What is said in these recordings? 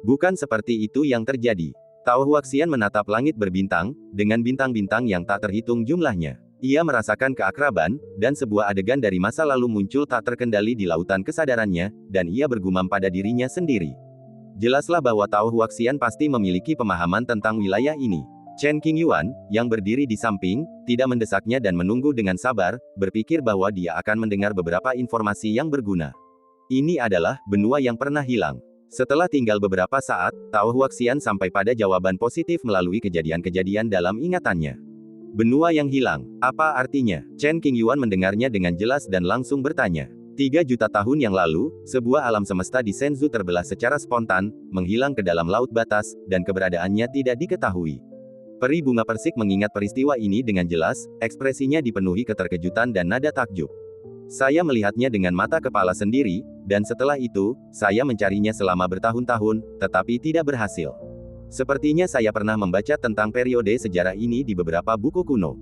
Bukan seperti itu yang terjadi. Tao Huaxian menatap langit berbintang, dengan bintang-bintang yang tak terhitung jumlahnya. Ia merasakan keakraban, dan sebuah adegan dari masa lalu muncul tak terkendali di lautan kesadarannya, dan ia bergumam pada dirinya sendiri. Jelaslah bahwa Tao Huaxian pasti memiliki pemahaman tentang wilayah ini. Chen Qingyuan, yang berdiri di samping, tidak mendesaknya dan menunggu dengan sabar, berpikir bahwa dia akan mendengar beberapa informasi yang berguna. Ini adalah benua yang pernah hilang. Setelah tinggal beberapa saat, Tao Huaxian sampai pada jawaban positif melalui kejadian-kejadian dalam ingatannya. Benua yang hilang, apa artinya? Chen Qingyuan mendengarnya dengan jelas dan langsung bertanya. 3 juta tahun yang lalu, sebuah alam semesta di Shenzhou terbelah secara spontan, menghilang ke dalam laut batas, dan keberadaannya tidak diketahui. Peri bunga persik mengingat peristiwa ini dengan jelas, ekspresinya dipenuhi keterkejutan dan nada takjub. Saya melihatnya dengan mata kepala sendiri, dan setelah itu, saya mencarinya selama bertahun-tahun, tetapi tidak berhasil. Sepertinya saya pernah membaca tentang periode sejarah ini di beberapa buku kuno.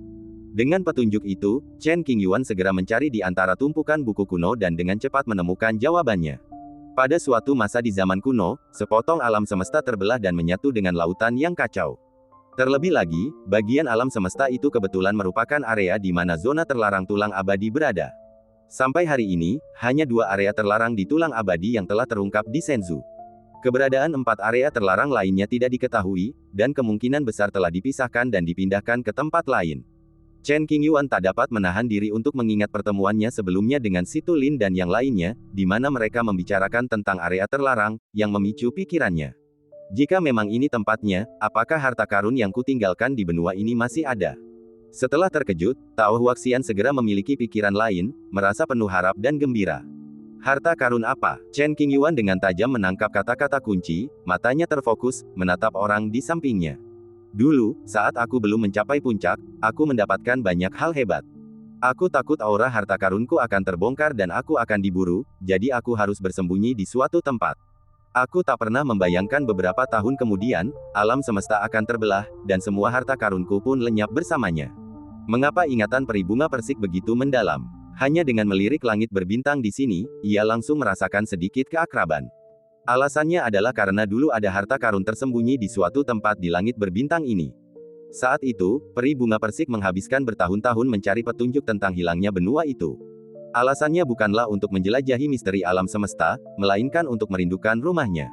Dengan petunjuk itu, Chen Qingyuan segera mencari di antara tumpukan buku kuno dan dengan cepat menemukan jawabannya. Pada suatu masa di zaman kuno, sepotong alam semesta terbelah dan menyatu dengan lautan yang kacau. Terlebih lagi, bagian alam semesta itu kebetulan merupakan area di mana zona terlarang tulang abadi berada. Sampai hari ini, hanya 2 area terlarang di tulang abadi yang telah terungkap di Shenzhou. Keberadaan 4 area terlarang lainnya tidak diketahui, dan kemungkinan besar telah dipisahkan dan dipindahkan ke tempat lain. Chen Qingyuan tak dapat menahan diri untuk mengingat pertemuannya sebelumnya dengan Si Tulin dan yang lainnya, di mana mereka membicarakan tentang area terlarang, yang memicu pikirannya. Jika memang ini tempatnya, apakah harta karun yang kutinggalkan di benua ini masih ada? Setelah terkejut, Tao Huaxian segera memiliki pikiran lain, merasa penuh harap dan gembira. Harta karun apa? Chen Qingyuan dengan tajam menangkap kata-kata kunci, matanya terfokus, menatap orang di sampingnya. Dulu, saat aku belum mencapai puncak, aku mendapatkan banyak hal hebat. Aku takut aura harta karunku akan terbongkar dan aku akan diburu, jadi aku harus bersembunyi di suatu tempat. Aku tak pernah membayangkan beberapa tahun kemudian, alam semesta akan terbelah, dan semua harta karunku pun lenyap bersamanya. Mengapa ingatan peri bunga persik begitu mendalam? Hanya dengan melirik langit berbintang di sini, ia langsung merasakan sedikit keakraban. Alasannya adalah karena dulu ada harta karun tersembunyi di suatu tempat di langit berbintang ini. Saat itu, peri bunga persik menghabiskan bertahun-tahun mencari petunjuk tentang hilangnya benua itu. Alasannya bukanlah untuk menjelajahi misteri alam semesta, melainkan untuk merindukan rumahnya.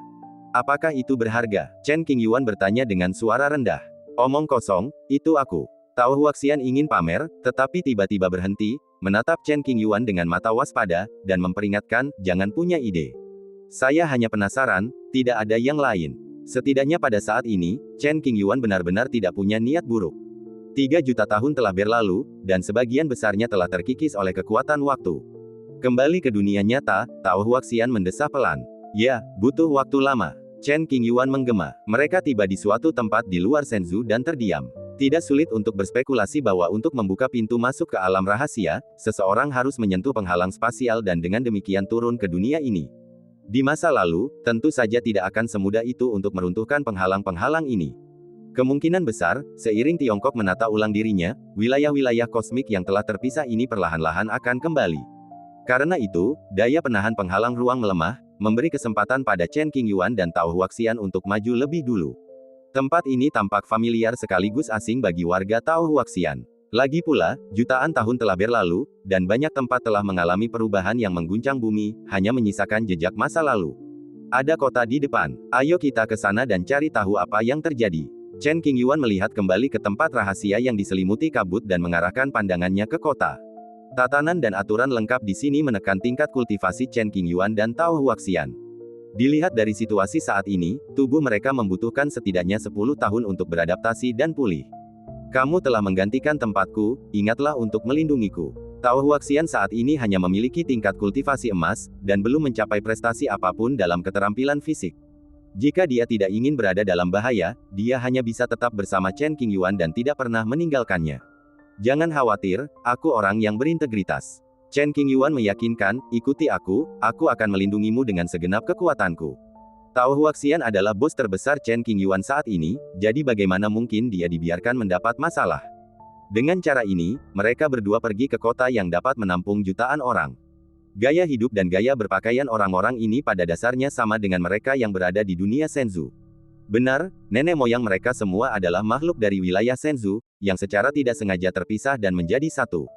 Apakah itu berharga? Chen Qingyuan bertanya dengan suara rendah. Omong kosong, itu aku. Tao Huaxian ingin pamer, tetapi tiba-tiba berhenti, menatap Chen Qingyuan dengan mata waspada, dan memperingatkan, jangan punya ide. Saya hanya penasaran, tidak ada yang lain. Setidaknya pada saat ini, Chen Qingyuan benar-benar tidak punya niat buruk. 3 juta tahun telah berlalu, dan sebagian besarnya telah terkikis oleh kekuatan waktu. Kembali ke dunia nyata, Tao Huaxian mendesah pelan. Ya, butuh waktu lama. Chen Qingyuan menggema. Mereka tiba di suatu tempat di luar Shenzhou dan terdiam. Tidak sulit untuk berspekulasi bahwa untuk membuka pintu masuk ke alam rahasia, seseorang harus menyentuh penghalang spasial dan dengan demikian turun ke dunia ini. Di masa lalu, tentu saja tidak akan semudah itu untuk meruntuhkan penghalang-penghalang ini. Kemungkinan besar, seiring Tiongkok menata ulang dirinya, wilayah-wilayah kosmik yang telah terpisah ini perlahan-lahan akan kembali. Karena itu, daya penahan penghalang ruang melemah, memberi kesempatan pada Chen Qingyuan dan Tao Huaxian untuk maju lebih dulu. Tempat ini tampak familiar sekaligus asing bagi warga Tao Huaxian. Lagi pula, jutaan tahun telah berlalu, dan banyak tempat telah mengalami perubahan yang mengguncang bumi, hanya menyisakan jejak masa lalu. Ada kota di depan. Ayo kita ke sana dan cari tahu apa yang terjadi. Chen Qingyuan melihat kembali ke tempat rahasia yang diselimuti kabut dan mengarahkan pandangannya ke kota. Tatanan dan aturan lengkap di sini menekan tingkat kultivasi Chen Qingyuan dan Tao Huaxian. Dilihat dari situasi saat ini, tubuh mereka membutuhkan setidaknya 10 tahun untuk beradaptasi dan pulih. Kamu telah menggantikan tempatku, ingatlah untuk melindungiku. Tao Huaxian saat ini hanya memiliki tingkat kultivasi emas, dan belum mencapai prestasi apapun dalam keterampilan fisik. Jika dia tidak ingin berada dalam bahaya, dia hanya bisa tetap bersama Chen Qingyuan dan tidak pernah meninggalkannya. Jangan khawatir, aku orang yang berintegritas. Chen Qingyuan meyakinkan, ikuti aku akan melindungimu dengan segenap kekuatanku. Tao Huaxian adalah bos terbesar Chen Qingyuan saat ini, jadi bagaimana mungkin dia dibiarkan mendapat masalah. Dengan cara ini, mereka berdua pergi ke kota yang dapat menampung jutaan orang. Gaya hidup dan gaya berpakaian orang-orang ini pada dasarnya sama dengan mereka yang berada di dunia Senzu. Benar, nenek moyang mereka semua adalah makhluk dari wilayah Senzu, yang secara tidak sengaja terpisah dan menjadi satu.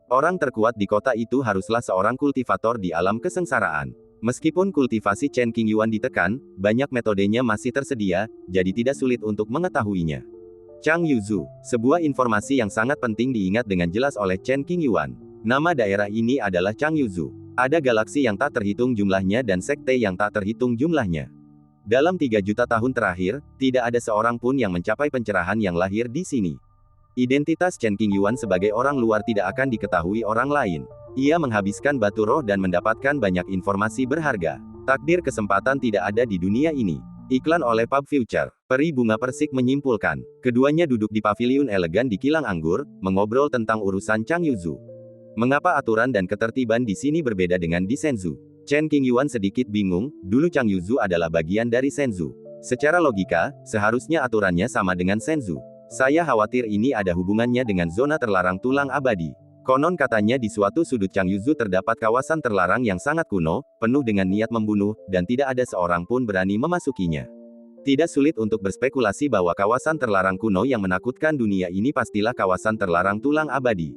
Orang terkuat di kota itu haruslah seorang kultivator di alam kesengsaraan. Meskipun kultivasi Chen Qingyuan ditekan, banyak metodenya masih tersedia, jadi tidak sulit untuk mengetahuinya. Chang Yuzu, sebuah informasi yang sangat penting diingat dengan jelas oleh Chen Qingyuan. Nama daerah ini adalah Chang Yuzu. Ada galaksi yang tak terhitung jumlahnya dan sekte yang tak terhitung jumlahnya. Dalam 3 juta tahun terakhir, tidak ada seorang pun yang mencapai pencerahan yang lahir di sini. Identitas Chen Qingyuan sebagai orang luar tidak akan diketahui orang lain. Ia menghabiskan batu roh dan mendapatkan banyak informasi berharga. Takdir kesempatan tidak ada di dunia ini. Iklan oleh Pub Future. Peri Bunga Persik menyimpulkan. Keduanya duduk di paviliun elegan di Kilang Anggur, mengobrol tentang urusan Chang Yuzu. Mengapa aturan dan ketertiban di sini berbeda dengan di Senzu? Chen Qingyuan sedikit bingung, dulu Chang Yuzu adalah bagian dari Senzu. Secara logika, seharusnya aturannya sama dengan Senzu. Saya khawatir ini ada hubungannya dengan zona terlarang tulang abadi. Konon katanya di suatu sudut Chang Yuzu terdapat kawasan terlarang yang sangat kuno, penuh dengan niat membunuh, dan tidak ada seorang pun berani memasukinya. Tidak sulit untuk berspekulasi bahwa kawasan terlarang kuno yang menakutkan dunia ini pastilah kawasan terlarang tulang abadi.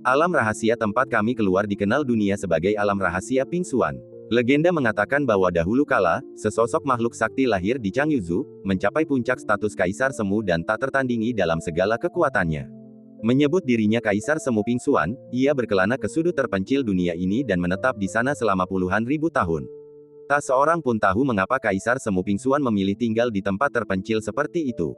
Alam rahasia tempat kami keluar dikenal dunia sebagai alam rahasia Pingsuan. Legenda mengatakan bahwa dahulu kala, sesosok makhluk sakti lahir di Chang Yuzu, mencapai puncak status kaisar semu dan tak tertandingi dalam segala kekuatannya. Menyebut dirinya Kaisar Semu Pingsuan, ia berkelana ke sudut terpencil dunia ini dan menetap di sana selama puluhan ribu tahun. Tak seorang pun tahu mengapa Kaisar Semu Pingsuan memilih tinggal di tempat terpencil seperti itu.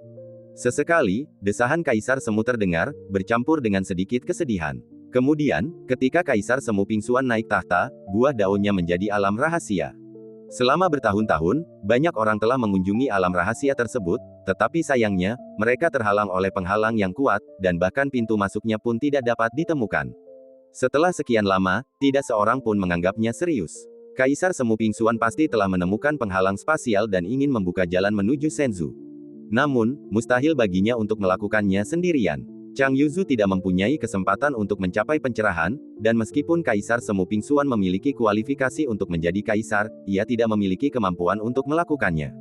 Sesekali, desahan Kaisar Semu terdengar, bercampur dengan sedikit kesedihan. Kemudian, ketika Kaisar Semu Pingsuan naik tahta, buah daunnya menjadi alam rahasia. Selama bertahun-tahun, banyak orang telah mengunjungi alam rahasia tersebut, tetapi sayangnya, mereka terhalang oleh penghalang yang kuat, dan bahkan pintu masuknya pun tidak dapat ditemukan. Setelah sekian lama, tidak seorang pun menganggapnya serius. Kaisar Semu Pingsuan pasti telah menemukan penghalang spasial dan ingin membuka jalan menuju Senzu. Namun, mustahil baginya untuk melakukannya sendirian. Chang Yuzu tidak mempunyai kesempatan untuk mencapai pencerahan, dan meskipun Kaisar Semu Pingsuan memiliki kualifikasi untuk menjadi kaisar, ia tidak memiliki kemampuan untuk melakukannya.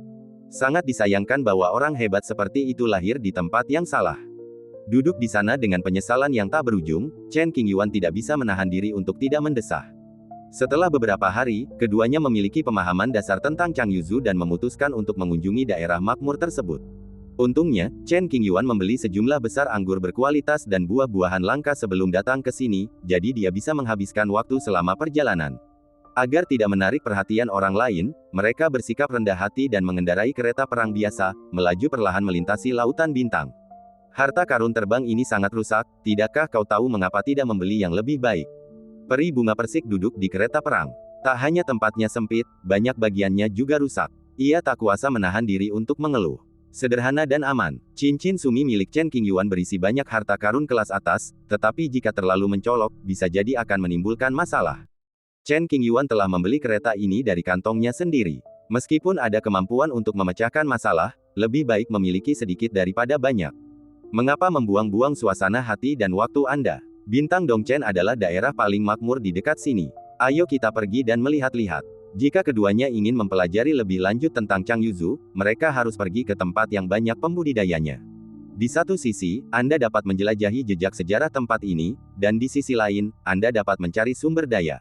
Sangat disayangkan bahwa orang hebat seperti itu lahir di tempat yang salah. Duduk di sana dengan penyesalan yang tak berujung, Chen Qingyuan tidak bisa menahan diri untuk tidak mendesah. Setelah beberapa hari, keduanya memiliki pemahaman dasar tentang Chang Yuzu dan memutuskan untuk mengunjungi daerah makmur tersebut. Untungnya, Chen Qingyuan membeli sejumlah besar anggur berkualitas dan buah-buahan langka sebelum datang ke sini, jadi dia bisa menghabiskan waktu selama perjalanan. Agar tidak menarik perhatian orang lain, mereka bersikap rendah hati dan mengendarai kereta perang biasa, melaju perlahan melintasi lautan bintang. Harta karun terbang ini sangat rusak, tidakkah kau tahu mengapa tidak membeli yang lebih baik? Peri Bunga Persik duduk di kereta perang. Tak hanya tempatnya sempit, banyak bagiannya juga rusak. Ia tak kuasa menahan diri untuk mengeluh. Sederhana dan aman. Cincin sumi milik Chen Qingyuan berisi banyak harta karun kelas atas, tetapi jika terlalu mencolok, bisa jadi akan menimbulkan masalah. Chen Qingyuan telah membeli kereta ini dari kantongnya sendiri. Meskipun ada kemampuan untuk memecahkan masalah, lebih baik memiliki sedikit daripada banyak. Mengapa membuang-buang suasana hati dan waktu Anda? Bintang Dongchen adalah daerah paling makmur di dekat sini. Ayo kita pergi dan melihat-lihat. Jika keduanya ingin mempelajari lebih lanjut tentang Chang Yuzu, mereka harus pergi ke tempat yang banyak pembudidayanya. Di satu sisi, Anda dapat menjelajahi jejak sejarah tempat ini, dan di sisi lain, Anda dapat mencari sumber daya.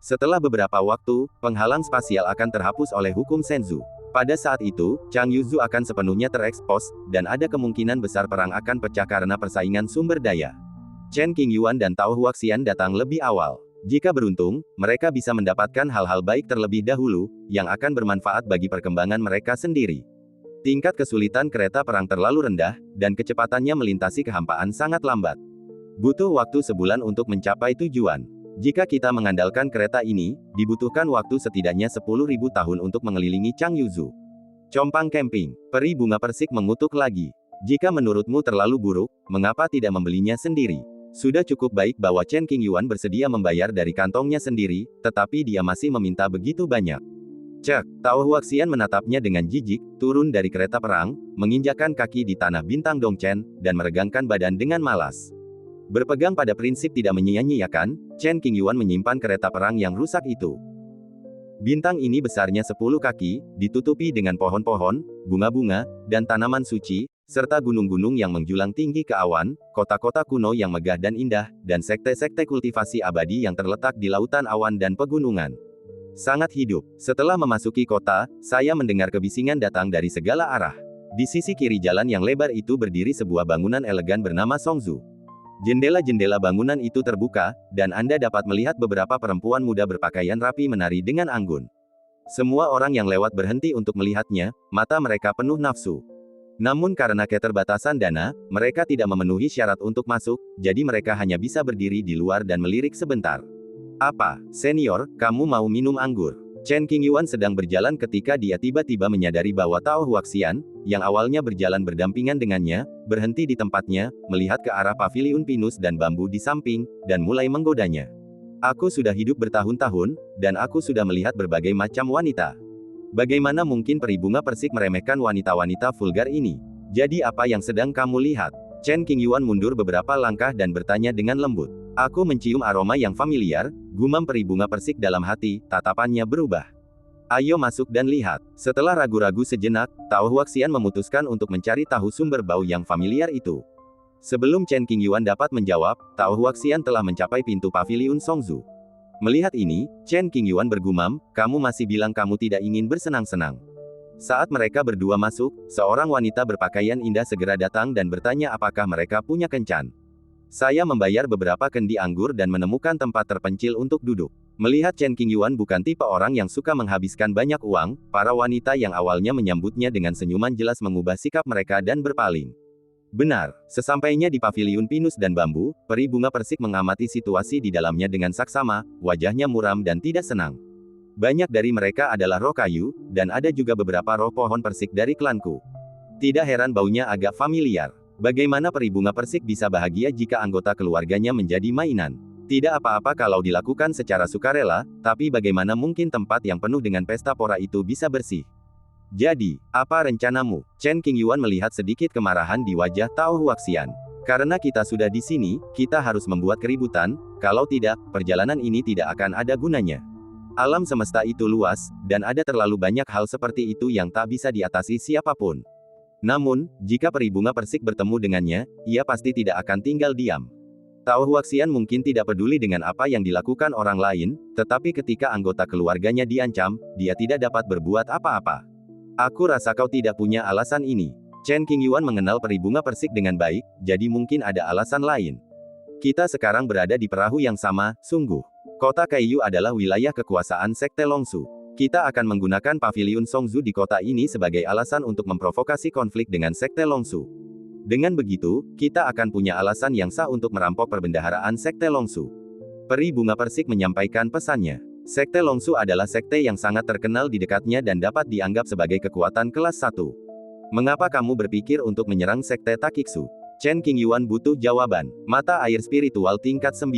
Setelah beberapa waktu, penghalang spasial akan terhapus oleh hukum Senzu. Pada saat itu, Chang Yuzu akan sepenuhnya terekspos, dan ada kemungkinan besar perang akan pecah karena persaingan sumber daya. Chen Qingyuan dan Tao Huaxian datang lebih awal. Jika beruntung, mereka bisa mendapatkan hal-hal baik terlebih dahulu, yang akan bermanfaat bagi perkembangan mereka sendiri. Tingkat kesulitan kereta perang terlalu rendah, dan kecepatannya melintasi kehampaan sangat lambat. Butuh waktu sebulan untuk mencapai tujuan. Jika kita mengandalkan kereta ini, dibutuhkan waktu setidaknya 10.000 tahun untuk mengelilingi Chang Yuzu. Compang camping. Peri Bunga Persik mengutuk lagi. Jika menurutmu terlalu buruk, mengapa tidak membelinya sendiri? Sudah cukup baik bahwa Chen Qingyuan bersedia membayar dari kantongnya sendiri, tetapi dia masih meminta begitu banyak. Cek, Tao Huaxian menatapnya dengan jijik, turun dari kereta perang, menginjakkan kaki di tanah bintang Dongchen, dan meregangkan badan dengan malas. Berpegang pada prinsip tidak menyia-nyiakan, Chen Qingyuan menyimpan kereta perang yang rusak itu. Bintang ini besarnya 10 kaki, ditutupi dengan pohon-pohon, bunga-bunga, dan tanaman suci, serta gunung-gunung yang menjulang tinggi ke awan, kota-kota kuno yang megah dan indah, dan sekte-sekte kultivasi abadi yang terletak di lautan awan dan pegunungan. Sangat hidup. Setelah memasuki kota, saya mendengar kebisingan datang dari segala arah. Di sisi kiri jalan yang lebar itu berdiri sebuah bangunan elegan bernama Songzu. Jendela-jendela bangunan itu terbuka, dan Anda dapat melihat beberapa perempuan muda berpakaian rapi menari dengan anggun. Semua orang yang lewat berhenti untuk melihatnya, mata mereka penuh nafsu. Namun karena keterbatasan dana, mereka tidak memenuhi syarat untuk masuk, jadi mereka hanya bisa berdiri di luar dan melirik sebentar. Apa, senior, kamu mau minum anggur? Chen Qingyuan sedang berjalan ketika dia tiba-tiba menyadari bahwa Tao Huaxian, yang awalnya berjalan berdampingan dengannya, berhenti di tempatnya, melihat ke arah paviliun pinus dan bambu di samping, dan mulai menggodanya. Aku sudah hidup bertahun-tahun, dan aku sudah melihat berbagai macam wanita. Bagaimana mungkin peri bunga persik meremehkan wanita-wanita vulgar ini? Jadi apa yang sedang kamu lihat? Chen Qingyuan mundur beberapa langkah dan bertanya dengan lembut. Aku mencium aroma yang familiar, gumam peri bunga persik dalam hati, tatapannya berubah. Ayo masuk dan lihat. Setelah ragu-ragu sejenak, Tao Huaxian memutuskan untuk mencari tahu sumber bau yang familiar itu. Sebelum Chen Qingyuan dapat menjawab, Tao Huaxian telah mencapai pintu paviliun Songzu. Melihat ini, Chen Qingyuan bergumam, kamu masih bilang kamu tidak ingin bersenang-senang. Saat mereka berdua masuk, seorang wanita berpakaian indah segera datang dan bertanya apakah mereka punya kencan. Saya membayar beberapa kendi anggur dan menemukan tempat terpencil untuk duduk. Melihat Chen Qingyuan bukan tipe orang yang suka menghabiskan banyak uang, para wanita yang awalnya menyambutnya dengan senyuman jelas mengubah sikap mereka dan berpaling. Benar, sesampainya di paviliun pinus dan bambu, peri bunga persik mengamati situasi di dalamnya dengan saksama, wajahnya muram dan tidak senang. Banyak dari mereka adalah roh kayu, dan ada juga beberapa roh pohon persik dari klanku. Tidak heran baunya agak familiar. Bagaimana peri bunga persik bisa bahagia jika anggota keluarganya menjadi mainan? Tidak apa-apa kalau dilakukan secara sukarela, tapi bagaimana mungkin tempat yang penuh dengan pesta pora itu bisa bersih? Jadi, apa rencanamu? Chen Qingyuan melihat sedikit kemarahan di wajah Tao Huaxian. Karena kita sudah di sini, kita harus membuat keributan, kalau tidak, perjalanan ini tidak akan ada gunanya. Alam semesta itu luas, dan ada terlalu banyak hal seperti itu yang tak bisa diatasi siapapun. Namun, jika peri bunga persik bertemu dengannya, ia pasti tidak akan tinggal diam. Tao Huaxian mungkin tidak peduli dengan apa yang dilakukan orang lain, tetapi ketika anggota keluarganya diancam, dia tidak dapat berbuat apa-apa. Aku rasa kau tidak punya alasan ini. Chen Qingyuan mengenal peri bunga persik dengan baik, jadi mungkin ada alasan lain. Kita sekarang berada di perahu yang sama, sungguh. Kota Kaiyu adalah wilayah kekuasaan Sekte Longsu. Kita akan menggunakan paviliun Songzu di kota ini sebagai alasan untuk memprovokasi konflik dengan Sekte Longsu. Dengan begitu, kita akan punya alasan yang sah untuk merampok perbendaharaan Sekte Longsu. Peri bunga persik menyampaikan pesannya. Sekte Longsu adalah sekte yang sangat terkenal di dekatnya dan dapat dianggap sebagai kekuatan kelas 1. Mengapa kamu berpikir untuk menyerang Sekte Takiksu? Chen Qingyuan butuh jawaban. Mata air spiritual tingkat 9.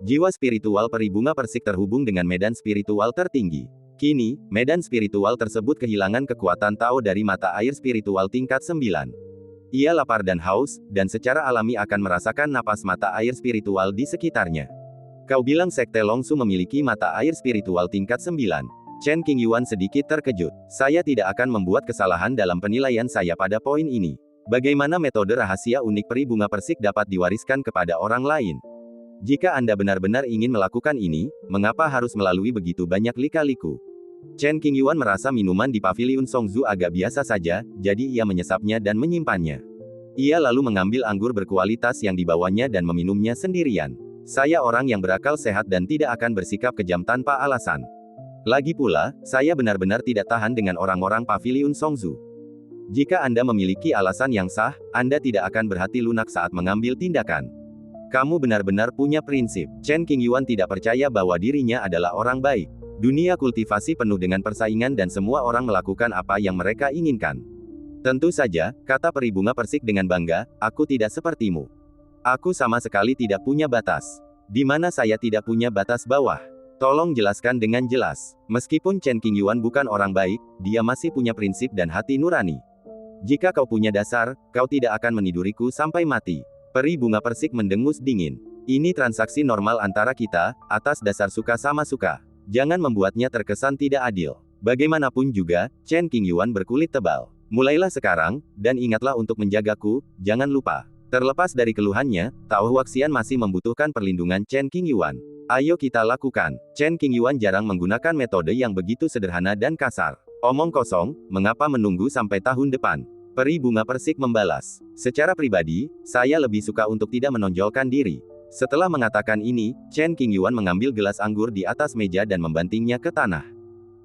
Jiwa spiritual peri bunga persik terhubung dengan medan spiritual tertinggi. Kini, medan spiritual tersebut kehilangan kekuatan Tao dari mata air spiritual tingkat 9. Ia lapar dan haus, dan secara alami akan merasakan napas mata air spiritual di sekitarnya. Kau bilang Sekte Longsu memiliki mata air spiritual tingkat 9. Chen Qingyuan sedikit terkejut. Saya tidak akan membuat kesalahan dalam penilaian saya pada poin ini. Bagaimana metode rahasia unik peri bunga persik dapat diwariskan kepada orang lain? Jika Anda benar-benar ingin melakukan ini, mengapa harus melalui begitu banyak lika-liku? Chen Qingyuan merasa minuman di paviliun Songzu agak biasa saja, jadi ia menyesapnya dan menyimpannya. Ia lalu mengambil anggur berkualitas yang dibawanya dan meminumnya sendirian. Saya orang yang berakal sehat dan tidak akan bersikap kejam tanpa alasan. Lagi pula, saya benar-benar tidak tahan dengan orang-orang paviliun Songzu. Jika Anda memiliki alasan yang sah, Anda tidak akan berhati lunak saat mengambil tindakan. Kamu benar-benar punya prinsip. Chen Qingyuan tidak percaya bahwa dirinya adalah orang baik. Dunia kultivasi penuh dengan persaingan dan semua orang melakukan apa yang mereka inginkan. Tentu saja, kata peri bunga persik dengan bangga, aku tidak sepertimu. Aku sama sekali tidak punya batas. Di mana saya tidak punya batas bawah? Tolong jelaskan dengan jelas. Meskipun Chen Qingyuan bukan orang baik, dia masih punya prinsip dan hati nurani. Jika kau punya dasar, kau tidak akan meniduriku sampai mati. Peri bunga persik mendengus dingin. Ini transaksi normal antara kita, atas dasar suka sama suka. Jangan membuatnya terkesan tidak adil. Bagaimanapun juga, Chen Qingyuan berkulit tebal. Mulailah sekarang, dan ingatlah untuk menjagaku, jangan lupa. Terlepas dari keluhannya, Tao Huaxian masih membutuhkan perlindungan Chen Qingyuan. Ayo kita lakukan. Chen Qingyuan jarang menggunakan metode yang begitu sederhana dan kasar. Omong kosong, mengapa menunggu sampai tahun depan? Peri bunga persik membalas. Secara pribadi, saya lebih suka untuk tidak menonjolkan diri. Setelah mengatakan ini, Chen Qingyuan mengambil gelas anggur di atas meja dan membantingnya ke tanah.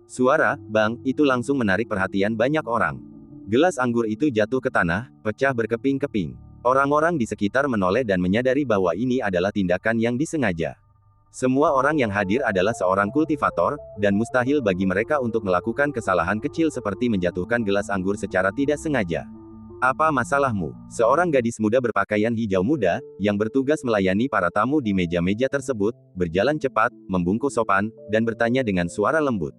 Suara, bang, itu langsung menarik perhatian banyak orang. Gelas anggur itu jatuh ke tanah, pecah berkeping-keping. Orang-orang di sekitar menoleh dan menyadari bahwa ini adalah tindakan yang disengaja. Semua orang yang hadir adalah seorang kultivator, dan mustahil bagi mereka untuk melakukan kesalahan kecil seperti menjatuhkan gelas anggur secara tidak sengaja. Apa masalahmu? Seorang gadis muda berpakaian hijau muda, yang bertugas melayani para tamu di meja-meja tersebut, berjalan cepat, membungkuk sopan, dan bertanya dengan suara lembut.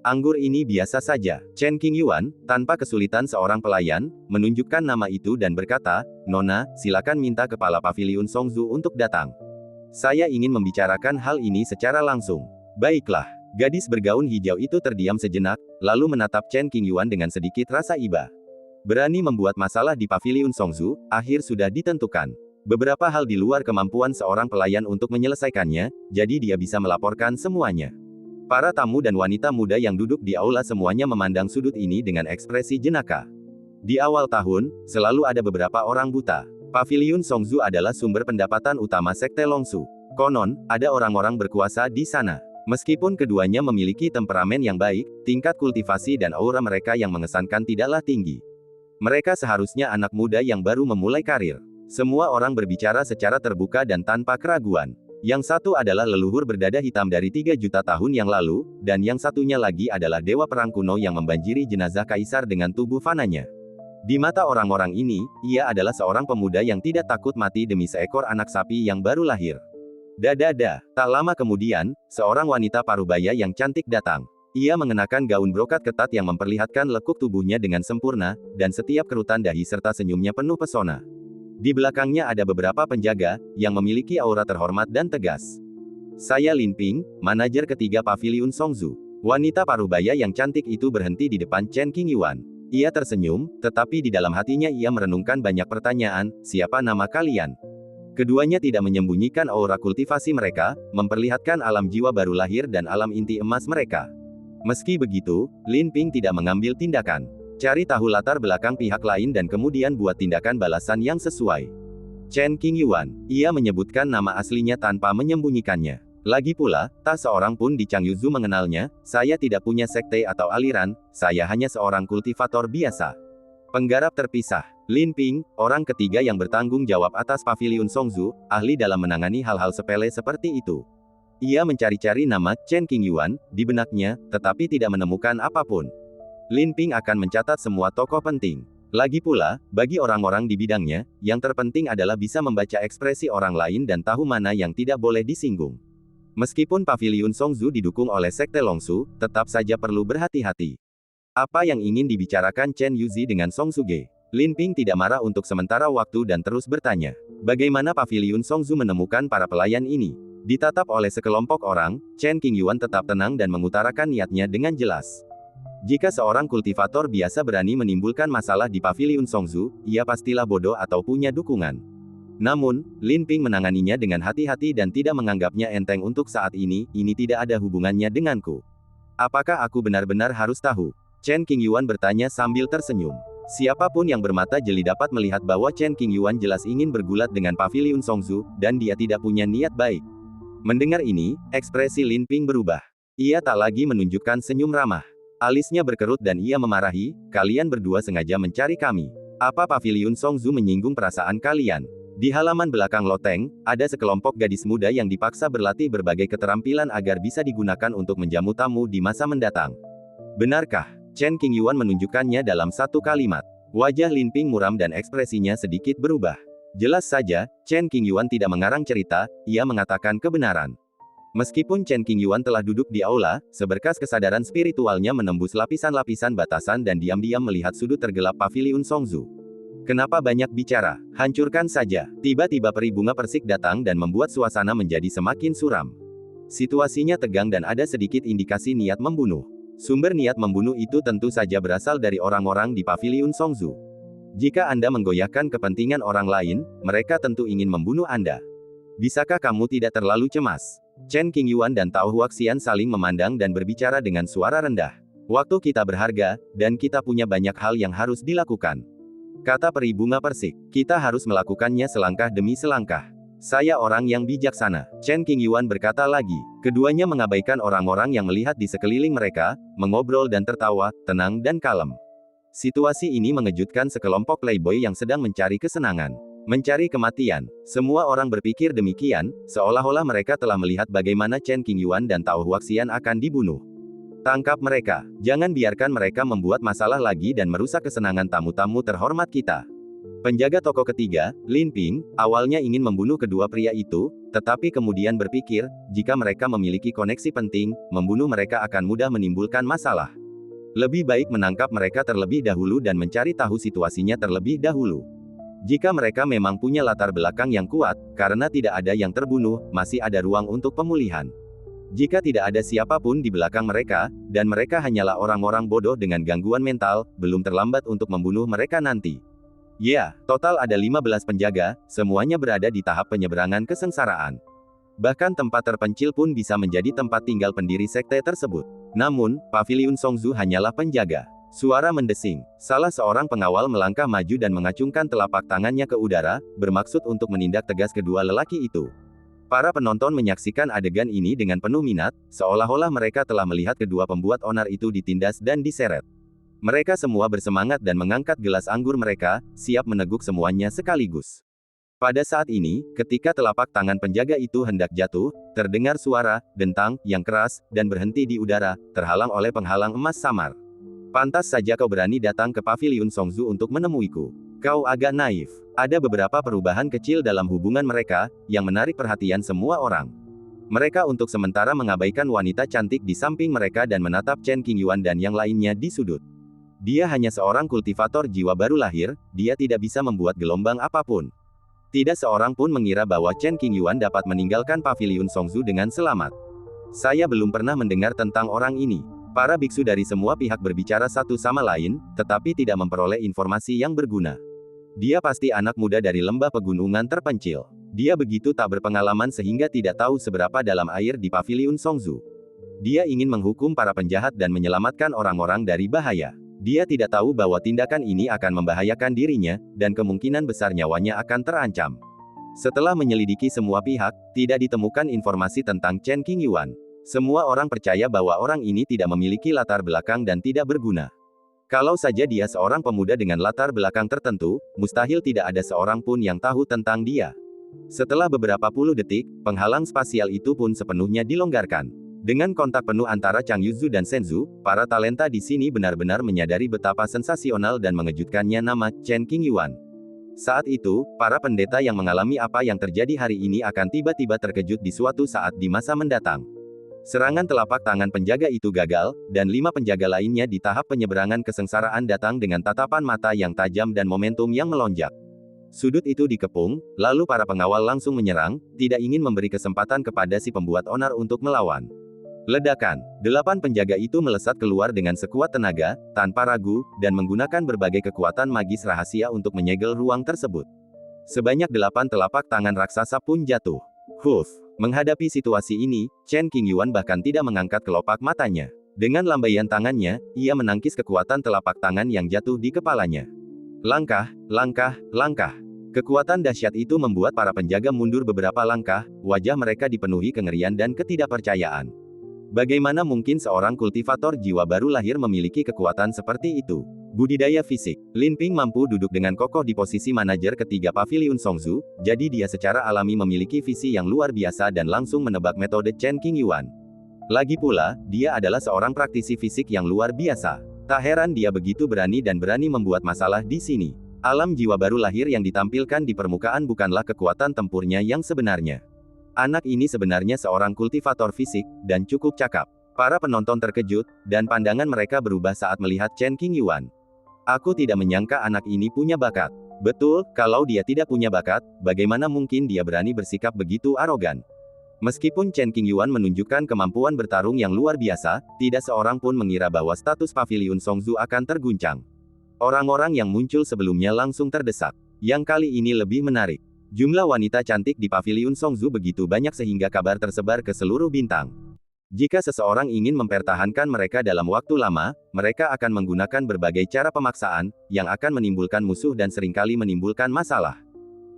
Anggur ini biasa saja. Chen Qingyuan, tanpa kesulitan seorang pelayan, menunjukkan nama itu dan berkata, Nona, silakan minta kepala paviliun Songzu untuk datang. Saya ingin membicarakan hal ini secara langsung. Baiklah. Gadis bergaun hijau itu terdiam sejenak, lalu menatap Chen Qingyuan dengan sedikit rasa iba. Berani membuat masalah di paviliun Songzu, akhir sudah ditentukan. Beberapa hal di luar kemampuan seorang pelayan untuk menyelesaikannya, jadi dia bisa melaporkan semuanya. Para tamu dan wanita muda yang duduk di aula semuanya memandang sudut ini dengan ekspresi jenaka. Di awal tahun, selalu ada beberapa orang buta. Paviliun Songzu adalah sumber pendapatan utama Sekte Longsu. Konon, ada orang-orang berkuasa di sana. Meskipun keduanya memiliki temperamen yang baik, tingkat kultivasi dan aura mereka yang mengesankan tidaklah tinggi. Mereka seharusnya anak muda yang baru memulai karir. Semua orang berbicara secara terbuka dan tanpa keraguan. Yang satu adalah leluhur berdada hitam dari 3 juta tahun yang lalu, dan yang satunya lagi adalah dewa perang kuno yang membanjiri jenazah kaisar dengan tubuh fananya. Di mata orang-orang ini, ia adalah seorang pemuda yang tidak takut mati demi seekor anak sapi yang baru lahir. Dadada, tak lama kemudian, seorang wanita parubaya yang cantik datang. Ia mengenakan gaun brokat ketat yang memperlihatkan lekuk tubuhnya dengan sempurna, dan setiap kerutan dahi serta senyumnya penuh pesona. Di belakangnya ada beberapa penjaga, yang memiliki aura terhormat dan tegas. Saya Lin Ping, manajer ketiga paviliun Songzu. Wanita parubaya yang cantik itu berhenti di depan Chen Qingyuan. Ia tersenyum, tetapi di dalam hatinya ia merenungkan banyak pertanyaan, siapa nama kalian? Keduanya tidak menyembunyikan aura kultivasi mereka, memperlihatkan alam jiwa baru lahir dan alam inti emas mereka. Meski begitu, Lin Ping tidak mengambil tindakan. Cari tahu latar belakang pihak lain dan kemudian buat tindakan balasan yang sesuai. Chen Qingyuan. Ia menyebutkan nama aslinya tanpa menyembunyikannya. Lagi pula, tak seorang pun di Changyuzu mengenalnya, saya tidak punya sekte atau aliran, saya hanya seorang kultivator biasa. Penggarap terpisah. Lin Ping, orang ketiga yang bertanggung jawab atas paviliun Songzu, ahli dalam menangani hal-hal sepele seperti itu. Ia mencari-cari nama Chen Qingyuan di benaknya, tetapi tidak menemukan apapun. Lin Ping akan mencatat semua tokoh penting. Lagi pula, bagi orang-orang di bidangnya, yang terpenting adalah bisa membaca ekspresi orang lain dan tahu mana yang tidak boleh disinggung. Meskipun paviliun Songzu didukung oleh Sekte Longsu, tetap saja perlu berhati-hati. Apa yang ingin dibicarakan Chen Yuzi dengan Song Suge? Lin Ping tidak marah untuk sementara waktu dan terus bertanya. Bagaimana paviliun Songzu menemukan para pelayan ini? Ditatap oleh sekelompok orang, Chen Qingyuan tetap tenang dan mengutarakan niatnya dengan jelas. Jika seorang kultivator biasa berani menimbulkan masalah di paviliun Songzu, ia pastilah bodoh atau punya dukungan. Namun, Lin Ping menanganinya dengan hati-hati dan tidak menganggapnya enteng untuk saat ini tidak ada hubungannya denganku. Apakah aku benar-benar harus tahu? Chen Qingyuan bertanya sambil tersenyum. Siapapun yang bermata jeli dapat melihat bahwa Chen Qingyuan jelas ingin bergulat dengan paviliun Songzu, dan dia tidak punya niat baik. Mendengar ini, ekspresi Lin Ping berubah. Ia tak lagi menunjukkan senyum ramah. Alisnya berkerut dan ia memarahi, kalian berdua sengaja mencari kami. Apa paviliun Songzu menyinggung perasaan kalian? Di halaman belakang loteng, ada sekelompok gadis muda yang dipaksa berlatih berbagai keterampilan agar bisa digunakan untuk menjamu tamu di masa mendatang. Benarkah? Chen Qingyuan menunjukkannya dalam satu kalimat. Wajah Lin Ping muram dan ekspresinya sedikit berubah. Jelas saja, Chen Qingyuan tidak mengarang cerita, ia mengatakan kebenaran. Meskipun Chen Qingyuan telah duduk di aula, seberkas kesadaran spiritualnya menembus lapisan-lapisan batasan dan diam-diam melihat sudut tergelap paviliun Songzu. Kenapa banyak bicara? Hancurkan saja. Tiba-tiba peri bunga persik datang dan membuat suasana menjadi semakin suram. Situasinya tegang dan ada sedikit indikasi niat membunuh. Sumber niat membunuh itu tentu saja berasal dari orang-orang di Paviliun Songzu. Jika Anda menggoyahkan kepentingan orang lain, mereka tentu ingin membunuh Anda. Bisakah kamu tidak terlalu cemas? Chen Qingyuan dan Tao Huaxian saling memandang dan berbicara dengan suara rendah. Waktu kita berharga, dan kita punya banyak hal yang harus dilakukan. Kata peri bunga persik, kita harus melakukannya selangkah demi selangkah. Saya orang yang bijaksana. Chen Qingyuan berkata lagi. Keduanya mengabaikan orang-orang yang melihat di sekeliling mereka, mengobrol dan tertawa, tenang dan kalem. Situasi ini mengejutkan sekelompok playboy yang sedang mencari kesenangan. Mencari kematian. Semua orang berpikir demikian, seolah-olah mereka telah melihat bagaimana Chen Qingyuan dan Tao Huaxian akan dibunuh. Tangkap mereka. Jangan biarkan mereka membuat masalah lagi dan merusak kesenangan tamu-tamu terhormat kita. Penjaga toko ketiga, Lin Ping, awalnya ingin membunuh kedua pria itu, tetapi kemudian berpikir, jika mereka memiliki koneksi penting, membunuh mereka akan mudah menimbulkan masalah. Lebih baik menangkap mereka terlebih dahulu dan mencari tahu situasinya terlebih dahulu. Jika mereka memang punya latar belakang yang kuat, karena tidak ada yang terbunuh, masih ada ruang untuk pemulihan. Jika tidak ada siapapun di belakang mereka, dan mereka hanyalah orang-orang bodoh dengan gangguan mental, belum terlambat untuk membunuh mereka nanti. Ya, total ada 15 penjaga, semuanya berada di tahap penyeberangan kesengsaraan. Bahkan tempat terpencil pun bisa menjadi tempat tinggal pendiri sekte tersebut. Namun, Paviliun Songzu hanyalah penjaga. Suara mendesing. Salah seorang pengawal melangkah maju dan mengacungkan telapak tangannya ke udara, bermaksud untuk menindak tegas kedua lelaki itu. Para penonton menyaksikan adegan ini dengan penuh minat, seolah-olah mereka telah melihat kedua pembuat onar itu ditindas dan diseret. Mereka semua bersemangat dan mengangkat gelas anggur mereka, siap meneguk semuanya sekaligus. Pada saat ini, ketika telapak tangan penjaga itu hendak jatuh, terdengar suara dentang yang keras dan berhenti di udara, terhalang oleh penghalang emas samar. Pantas saja kau berani datang ke Paviliun Songzu untuk menemuiku. Kau agak naif. Ada beberapa perubahan kecil dalam hubungan mereka, yang menarik perhatian semua orang. Mereka untuk sementara mengabaikan wanita cantik di samping mereka dan menatap Chen Qingyuan dan yang lainnya di sudut. Dia hanya seorang kultivator jiwa baru lahir, dia tidak bisa membuat gelombang apapun. Tidak seorang pun mengira bahwa Chen Qingyuan dapat meninggalkan Paviliun Songzu dengan selamat. Saya belum pernah mendengar tentang orang ini. Para biksu dari semua pihak berbicara satu sama lain, tetapi tidak memperoleh informasi yang berguna. Dia pasti anak muda dari lembah pegunungan terpencil. Dia begitu tak berpengalaman sehingga tidak tahu seberapa dalam air di Paviliun Songzu. Dia ingin menghukum para penjahat dan menyelamatkan orang-orang dari bahaya. Dia tidak tahu bahwa tindakan ini akan membahayakan dirinya, dan kemungkinan besar nyawanya akan terancam. Setelah menyelidiki semua pihak, tidak ditemukan informasi tentang Chen Qingyuan. Semua orang percaya bahwa orang ini tidak memiliki latar belakang dan tidak berguna. Kalau saja dia seorang pemuda dengan latar belakang tertentu, mustahil tidak ada seorang pun yang tahu tentang dia. Setelah beberapa puluh detik, penghalang spasial itu pun sepenuhnya dilonggarkan. Dengan kontak penuh antara Chang Yuzu dan Senzu, para talenta di sini benar-benar menyadari betapa sensasional dan mengejutkannya nama Chen Qingyuan. Saat itu, para pendeta yang mengalami apa yang terjadi hari ini akan tiba-tiba terkejut di suatu saat di masa mendatang. Serangan telapak tangan penjaga itu gagal, dan 5 penjaga lainnya di tahap penyeberangan kesengsaraan datang dengan tatapan mata yang tajam dan momentum yang melonjak. Sudut itu dikepung, lalu para pengawal langsung menyerang, tidak ingin memberi kesempatan kepada si pembuat onar untuk melawan. Ledakan. 8 penjaga itu melesat keluar dengan sekuat tenaga, tanpa ragu, dan menggunakan berbagai kekuatan magis rahasia untuk menyegel ruang tersebut. Sebanyak 8 telapak tangan raksasa pun jatuh. Menghadapi situasi ini, Chen Qingyuan bahkan tidak mengangkat kelopak matanya. Dengan lambaian tangannya, ia menangkis kekuatan telapak tangan yang jatuh di kepalanya. Langkah, langkah, langkah. Kekuatan dahsyat itu membuat para penjaga mundur beberapa langkah, wajah mereka dipenuhi kengerian dan ketidakpercayaan. Bagaimana mungkin seorang kultivator jiwa baru lahir memiliki kekuatan seperti itu? Budidaya fisik. Lin Ping mampu duduk dengan kokoh di posisi manajer ketiga Paviliun Songzu, jadi dia secara alami memiliki visi yang luar biasa dan langsung menebak metode Chen Qingyuan. Lagi pula, dia adalah seorang praktisi fisik yang luar biasa. Tak heran dia begitu berani dan berani membuat masalah di sini. Alam jiwa baru lahir yang ditampilkan di permukaan bukanlah kekuatan tempurnya yang sebenarnya. Anak ini sebenarnya seorang kultivator fisik, dan cukup cakap. Para penonton terkejut, dan pandangan mereka berubah saat melihat Chen Qingyuan. Aku tidak menyangka anak ini punya bakat. Betul, kalau dia tidak punya bakat, bagaimana mungkin dia berani bersikap begitu arogan? Meskipun Chen Qingyuan menunjukkan kemampuan bertarung yang luar biasa, tidak seorang pun mengira bahwa status Paviliun Songzu akan terguncang. Orang-orang yang muncul sebelumnya langsung terdesak. Yang kali ini lebih menarik. Jumlah wanita cantik di Paviliun Songzu begitu banyak sehingga kabar tersebar ke seluruh bintang. Jika seseorang ingin mempertahankan mereka dalam waktu lama, mereka akan menggunakan berbagai cara pemaksaan, yang akan menimbulkan musuh dan seringkali menimbulkan masalah.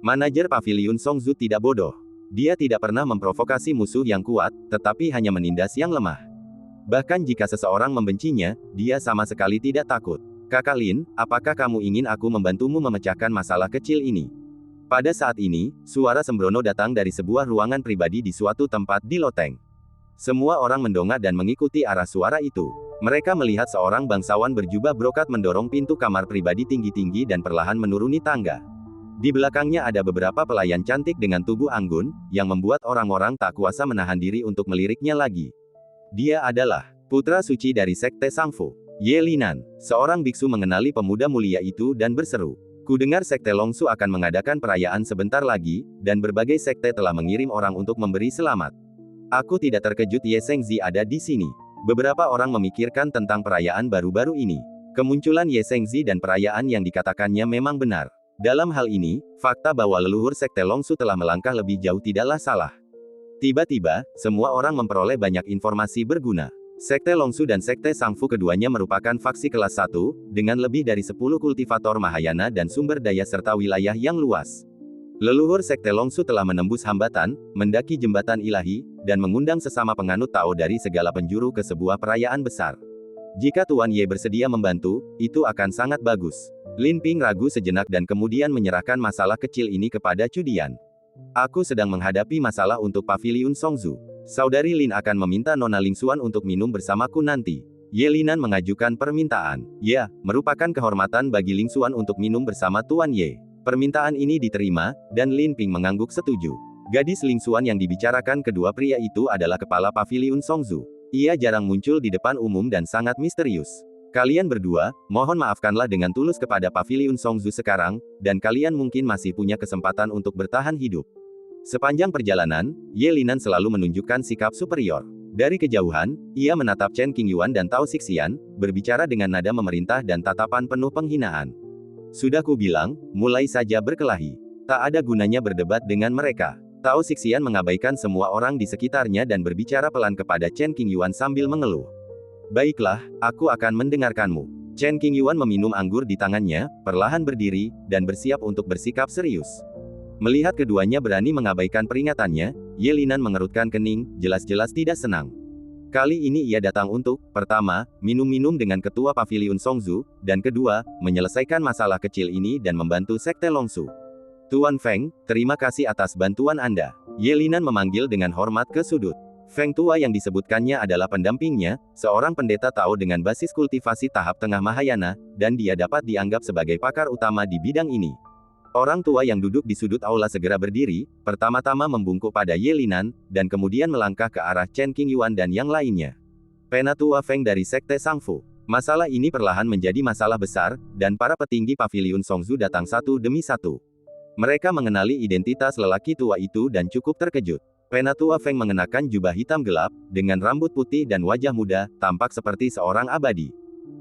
Manajer Paviliun Songzu tidak bodoh. Dia tidak pernah memprovokasi musuh yang kuat, tetapi hanya menindas yang lemah. Bahkan jika seseorang membencinya, dia sama sekali tidak takut. Kakak Lin, apakah kamu ingin aku membantumu memecahkan masalah kecil ini? Pada saat ini, suara sembrono datang dari sebuah ruangan pribadi di suatu tempat di loteng. Semua orang mendongak dan mengikuti arah suara itu. Mereka melihat seorang bangsawan berjubah brokat mendorong pintu kamar pribadi tinggi-tinggi dan perlahan menuruni tangga. Di belakangnya ada beberapa pelayan cantik dengan tubuh anggun, yang membuat orang-orang tak kuasa menahan diri untuk meliriknya lagi. Dia adalah putra suci dari Sekte Sangfu, Ye Linan. Seorang biksu mengenali pemuda mulia itu dan berseru. Kudengar Sekte Longsu akan mengadakan perayaan sebentar lagi, dan berbagai sekte telah mengirim orang untuk memberi selamat. Aku tidak terkejut Ye Shengzi ada di sini. Beberapa orang memikirkan tentang perayaan baru-baru ini. Kemunculan Ye Shengzi dan perayaan yang dikatakannya memang benar. Dalam hal ini, fakta bahwa leluhur Sekte Longsu telah melangkah lebih jauh tidaklah salah. Tiba-tiba, semua orang memperoleh banyak informasi berguna. Sekte Longsu dan Sekte Sangfu keduanya merupakan faksi kelas 1, dengan lebih dari 10 kultivator Mahayana dan sumber daya serta wilayah yang luas. Leluhur Sekte Longsu telah menembus hambatan, mendaki jembatan ilahi, dan mengundang sesama penganut Tao dari segala penjuru ke sebuah perayaan besar. Jika Tuan Ye bersedia membantu, itu akan sangat bagus. Lin Ping ragu sejenak dan kemudian menyerahkan masalah kecil ini kepada Cudian. Aku sedang menghadapi masalah untuk Paviliun Songzu. Saudari Lin akan meminta Nona Lingxuan untuk minum bersamaku nanti. Ye Linan mengajukan permintaan. Ya, merupakan kehormatan bagi Lingxuan untuk minum bersama Tuan Ye. Permintaan ini diterima, dan Lin Ping mengangguk setuju. Gadis Lingxuan yang dibicarakan kedua pria itu adalah kepala Paviliun Songzu. Ia jarang muncul di depan umum dan sangat misterius. Kalian berdua, mohon maafkanlah dengan tulus kepada Paviliun Songzu sekarang, dan kalian mungkin masih punya kesempatan untuk bertahan hidup. Sepanjang perjalanan, Ye Linan selalu menunjukkan sikap superior. Dari kejauhan, ia menatap Chen Qingyuan dan Tao Xixian, berbicara dengan nada memerintah dan tatapan penuh penghinaan. Sudah kubilang, mulai saja berkelahi. Tak ada gunanya berdebat dengan mereka. Tao Xixian mengabaikan semua orang di sekitarnya dan berbicara pelan kepada Chen Qingyuan sambil mengeluh. Baiklah, aku akan mendengarkanmu. Chen Qingyuan meminum anggur di tangannya, perlahan berdiri, dan bersiap untuk bersikap serius. Melihat keduanya berani mengabaikan peringatannya, Ye Linan mengerutkan kening, jelas-jelas tidak senang. Kali ini ia datang untuk, pertama, minum-minum dengan ketua Paviliun Songzu, dan kedua, menyelesaikan masalah kecil ini dan membantu Sekte Longsu. Tuan Feng, terima kasih atas bantuan Anda. Ye Linan memanggil dengan hormat ke sudut. Feng tua yang disebutkannya adalah pendampingnya, seorang pendeta Tao dengan basis kultivasi tahap tengah Mahayana, dan dia dapat dianggap sebagai pakar utama di bidang ini. Orang tua yang duduk di sudut aula segera berdiri, pertama-tama membungkuk pada Ye Linan, dan kemudian melangkah ke arah Chen Qingyuan dan yang lainnya. Penatua Feng dari Sekte Sangfu. Masalah ini perlahan menjadi masalah besar, dan para petinggi Paviliun Songzu datang satu demi satu. Mereka mengenali identitas lelaki tua itu dan cukup terkejut. Penatua Feng mengenakan jubah hitam gelap, dengan rambut putih dan wajah muda, tampak seperti seorang abadi.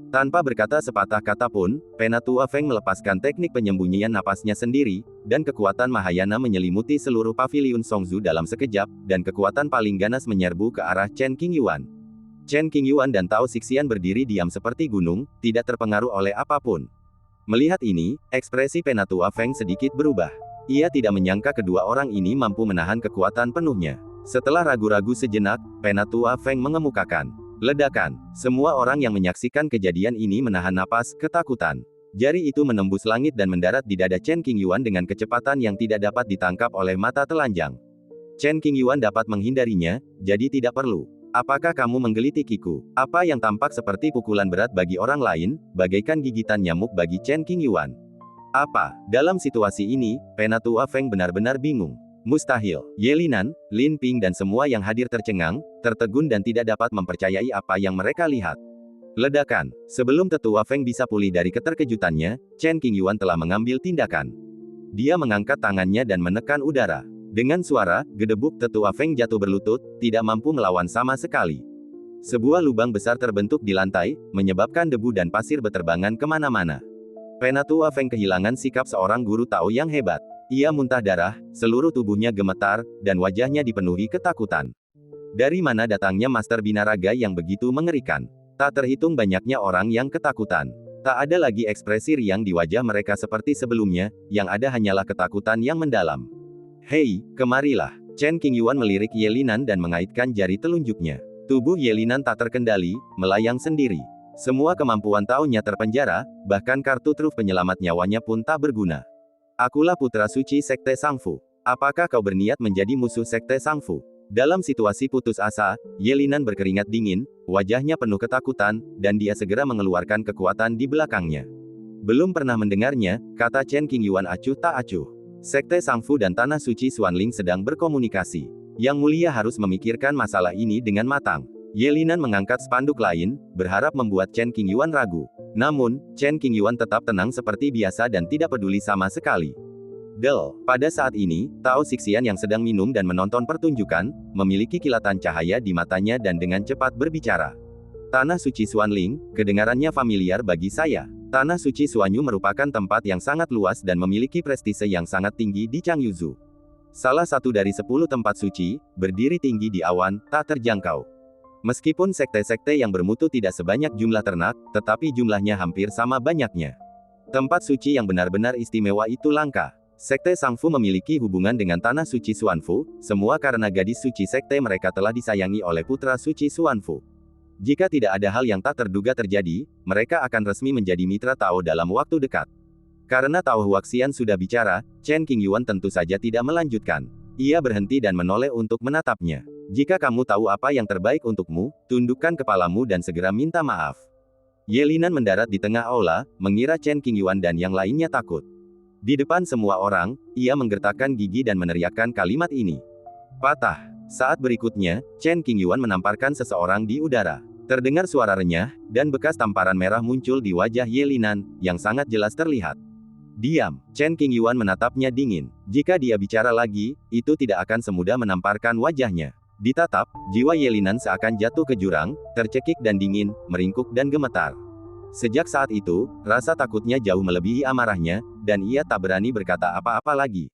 Tanpa berkata sepatah kata pun, Penatua Feng melepaskan teknik penyembunyian napasnya sendiri, dan kekuatan Mahayana menyelimuti seluruh Paviliun Songzu dalam sekejap, dan kekuatan paling ganas menyerbu ke arah Chen Qingyuan. Chen Qingyuan dan Tao Xixian berdiri diam seperti gunung, tidak terpengaruh oleh apapun. Melihat ini, ekspresi Penatua Feng sedikit berubah. Ia tidak menyangka kedua orang ini mampu menahan kekuatan penuhnya. Setelah ragu-ragu sejenak, Penatua Feng mengemukakan. Ledakan. Semua orang yang menyaksikan kejadian ini menahan napas, ketakutan. Jari itu menembus langit dan mendarat di dada Chen Qingyuan dengan kecepatan yang tidak dapat ditangkap oleh mata telanjang. Chen Qingyuan dapat menghindarinya, jadi tidak perlu. Apakah kamu menggelitikiku? Apa yang tampak seperti pukulan berat bagi orang lain, bagaikan gigitan nyamuk bagi Chen Qingyuan. Apa? Dalam situasi ini, Penatua Feng benar-benar bingung. Mustahil. Ye Linan, Lin Ping dan semua yang hadir tercengang, tertegun dan tidak dapat mempercayai apa yang mereka lihat. Ledakan. Sebelum tetua Feng bisa pulih dari keterkejutannya, Chen Qingyuan telah mengambil tindakan. Dia mengangkat tangannya dan menekan udara. Dengan suara gedebuk, tetua Feng jatuh berlutut, tidak mampu melawan sama sekali. Sebuah lubang besar terbentuk di lantai, menyebabkan debu dan pasir berterbangan kemana-mana. Penatua Feng kehilangan sikap seorang guru Tao yang hebat. Ia muntah darah, seluruh tubuhnya gemetar, dan wajahnya dipenuhi ketakutan. Dari mana datangnya Master Binaraga yang begitu mengerikan? Tak terhitung banyaknya orang yang ketakutan. Tak ada lagi ekspresi riang di wajah mereka seperti sebelumnya, yang ada hanyalah ketakutan yang mendalam. Hei, kemarilah. Chen Qingyuan melirik Yelinan dan mengaitkan jari telunjuknya. Tubuh Yelinan tak terkendali, melayang sendiri. Semua kemampuan Tao-nya terpenjara, bahkan kartu truf penyelamat nyawanya pun tak berguna. Akulah putra suci Sekte Sangfu. Apakah kau berniat menjadi musuh Sekte Sangfu? Dalam situasi putus asa, Yelinan berkeringat dingin, wajahnya penuh ketakutan, dan dia segera mengeluarkan kekuatan di belakangnya. Belum pernah mendengarnya, kata Chen Qingyuan acuh tak acuh. Sekte Sangfu dan Tanah Suci Xuanling sedang berkomunikasi. Yang mulia harus memikirkan masalah ini dengan matang. Yelinan mengangkat spanduk lain, berharap membuat Chen Qingyuan ragu. Namun, Chen Qingyuan tetap tenang seperti biasa dan tidak peduli sama sekali. Pada saat ini, Tao Xixian yang sedang minum dan menonton pertunjukan, memiliki kilatan cahaya di matanya dan dengan cepat berbicara. Tanah Suci Xuanling, kedengarannya familiar bagi saya. Tanah Suci Xuanyu merupakan tempat yang sangat luas dan memiliki prestise yang sangat tinggi di Changyuzu. Salah satu dari 10 tempat suci, berdiri tinggi di awan, tak terjangkau. Meskipun sekte-sekte yang bermutu tidak sebanyak jumlah ternak, tetapi jumlahnya hampir sama banyaknya. Tempat suci yang benar-benar istimewa itu langka. Sekte Sangfu memiliki hubungan dengan Tanah Suci Xuanfu, semua karena gadis suci sekte mereka telah disayangi oleh putra suci Xuanfu. Jika tidak ada hal yang tak terduga terjadi, mereka akan resmi menjadi mitra Tao dalam waktu dekat. Karena Tao Huaxian sudah bicara, Chen Qingyuan tentu saja tidak melanjutkan. Ia berhenti dan menoleh untuk menatapnya. Jika kamu tahu apa yang terbaik untukmu, tundukkan kepalamu dan segera minta maaf. Yelinan mendarat di tengah aula, mengira Chen Qingyuan dan yang lainnya takut. Di depan semua orang, ia menggertakkan gigi dan meneriakkan kalimat ini. Patah. Saat berikutnya, Chen Qingyuan menamparkan seseorang di udara. Terdengar suara renyah, dan bekas tamparan merah muncul di wajah Yelinan, yang sangat jelas terlihat. Diam. Chen Qingyuan menatapnya dingin. Jika dia bicara lagi, itu tidak akan semudah menamparkan wajahnya. Ditatap, jiwa Yelinan seakan jatuh ke jurang, tercekik dan dingin, meringkuk dan gemetar. Sejak saat itu, rasa takutnya jauh melebihi amarahnya, dan ia tak berani berkata apa-apa lagi.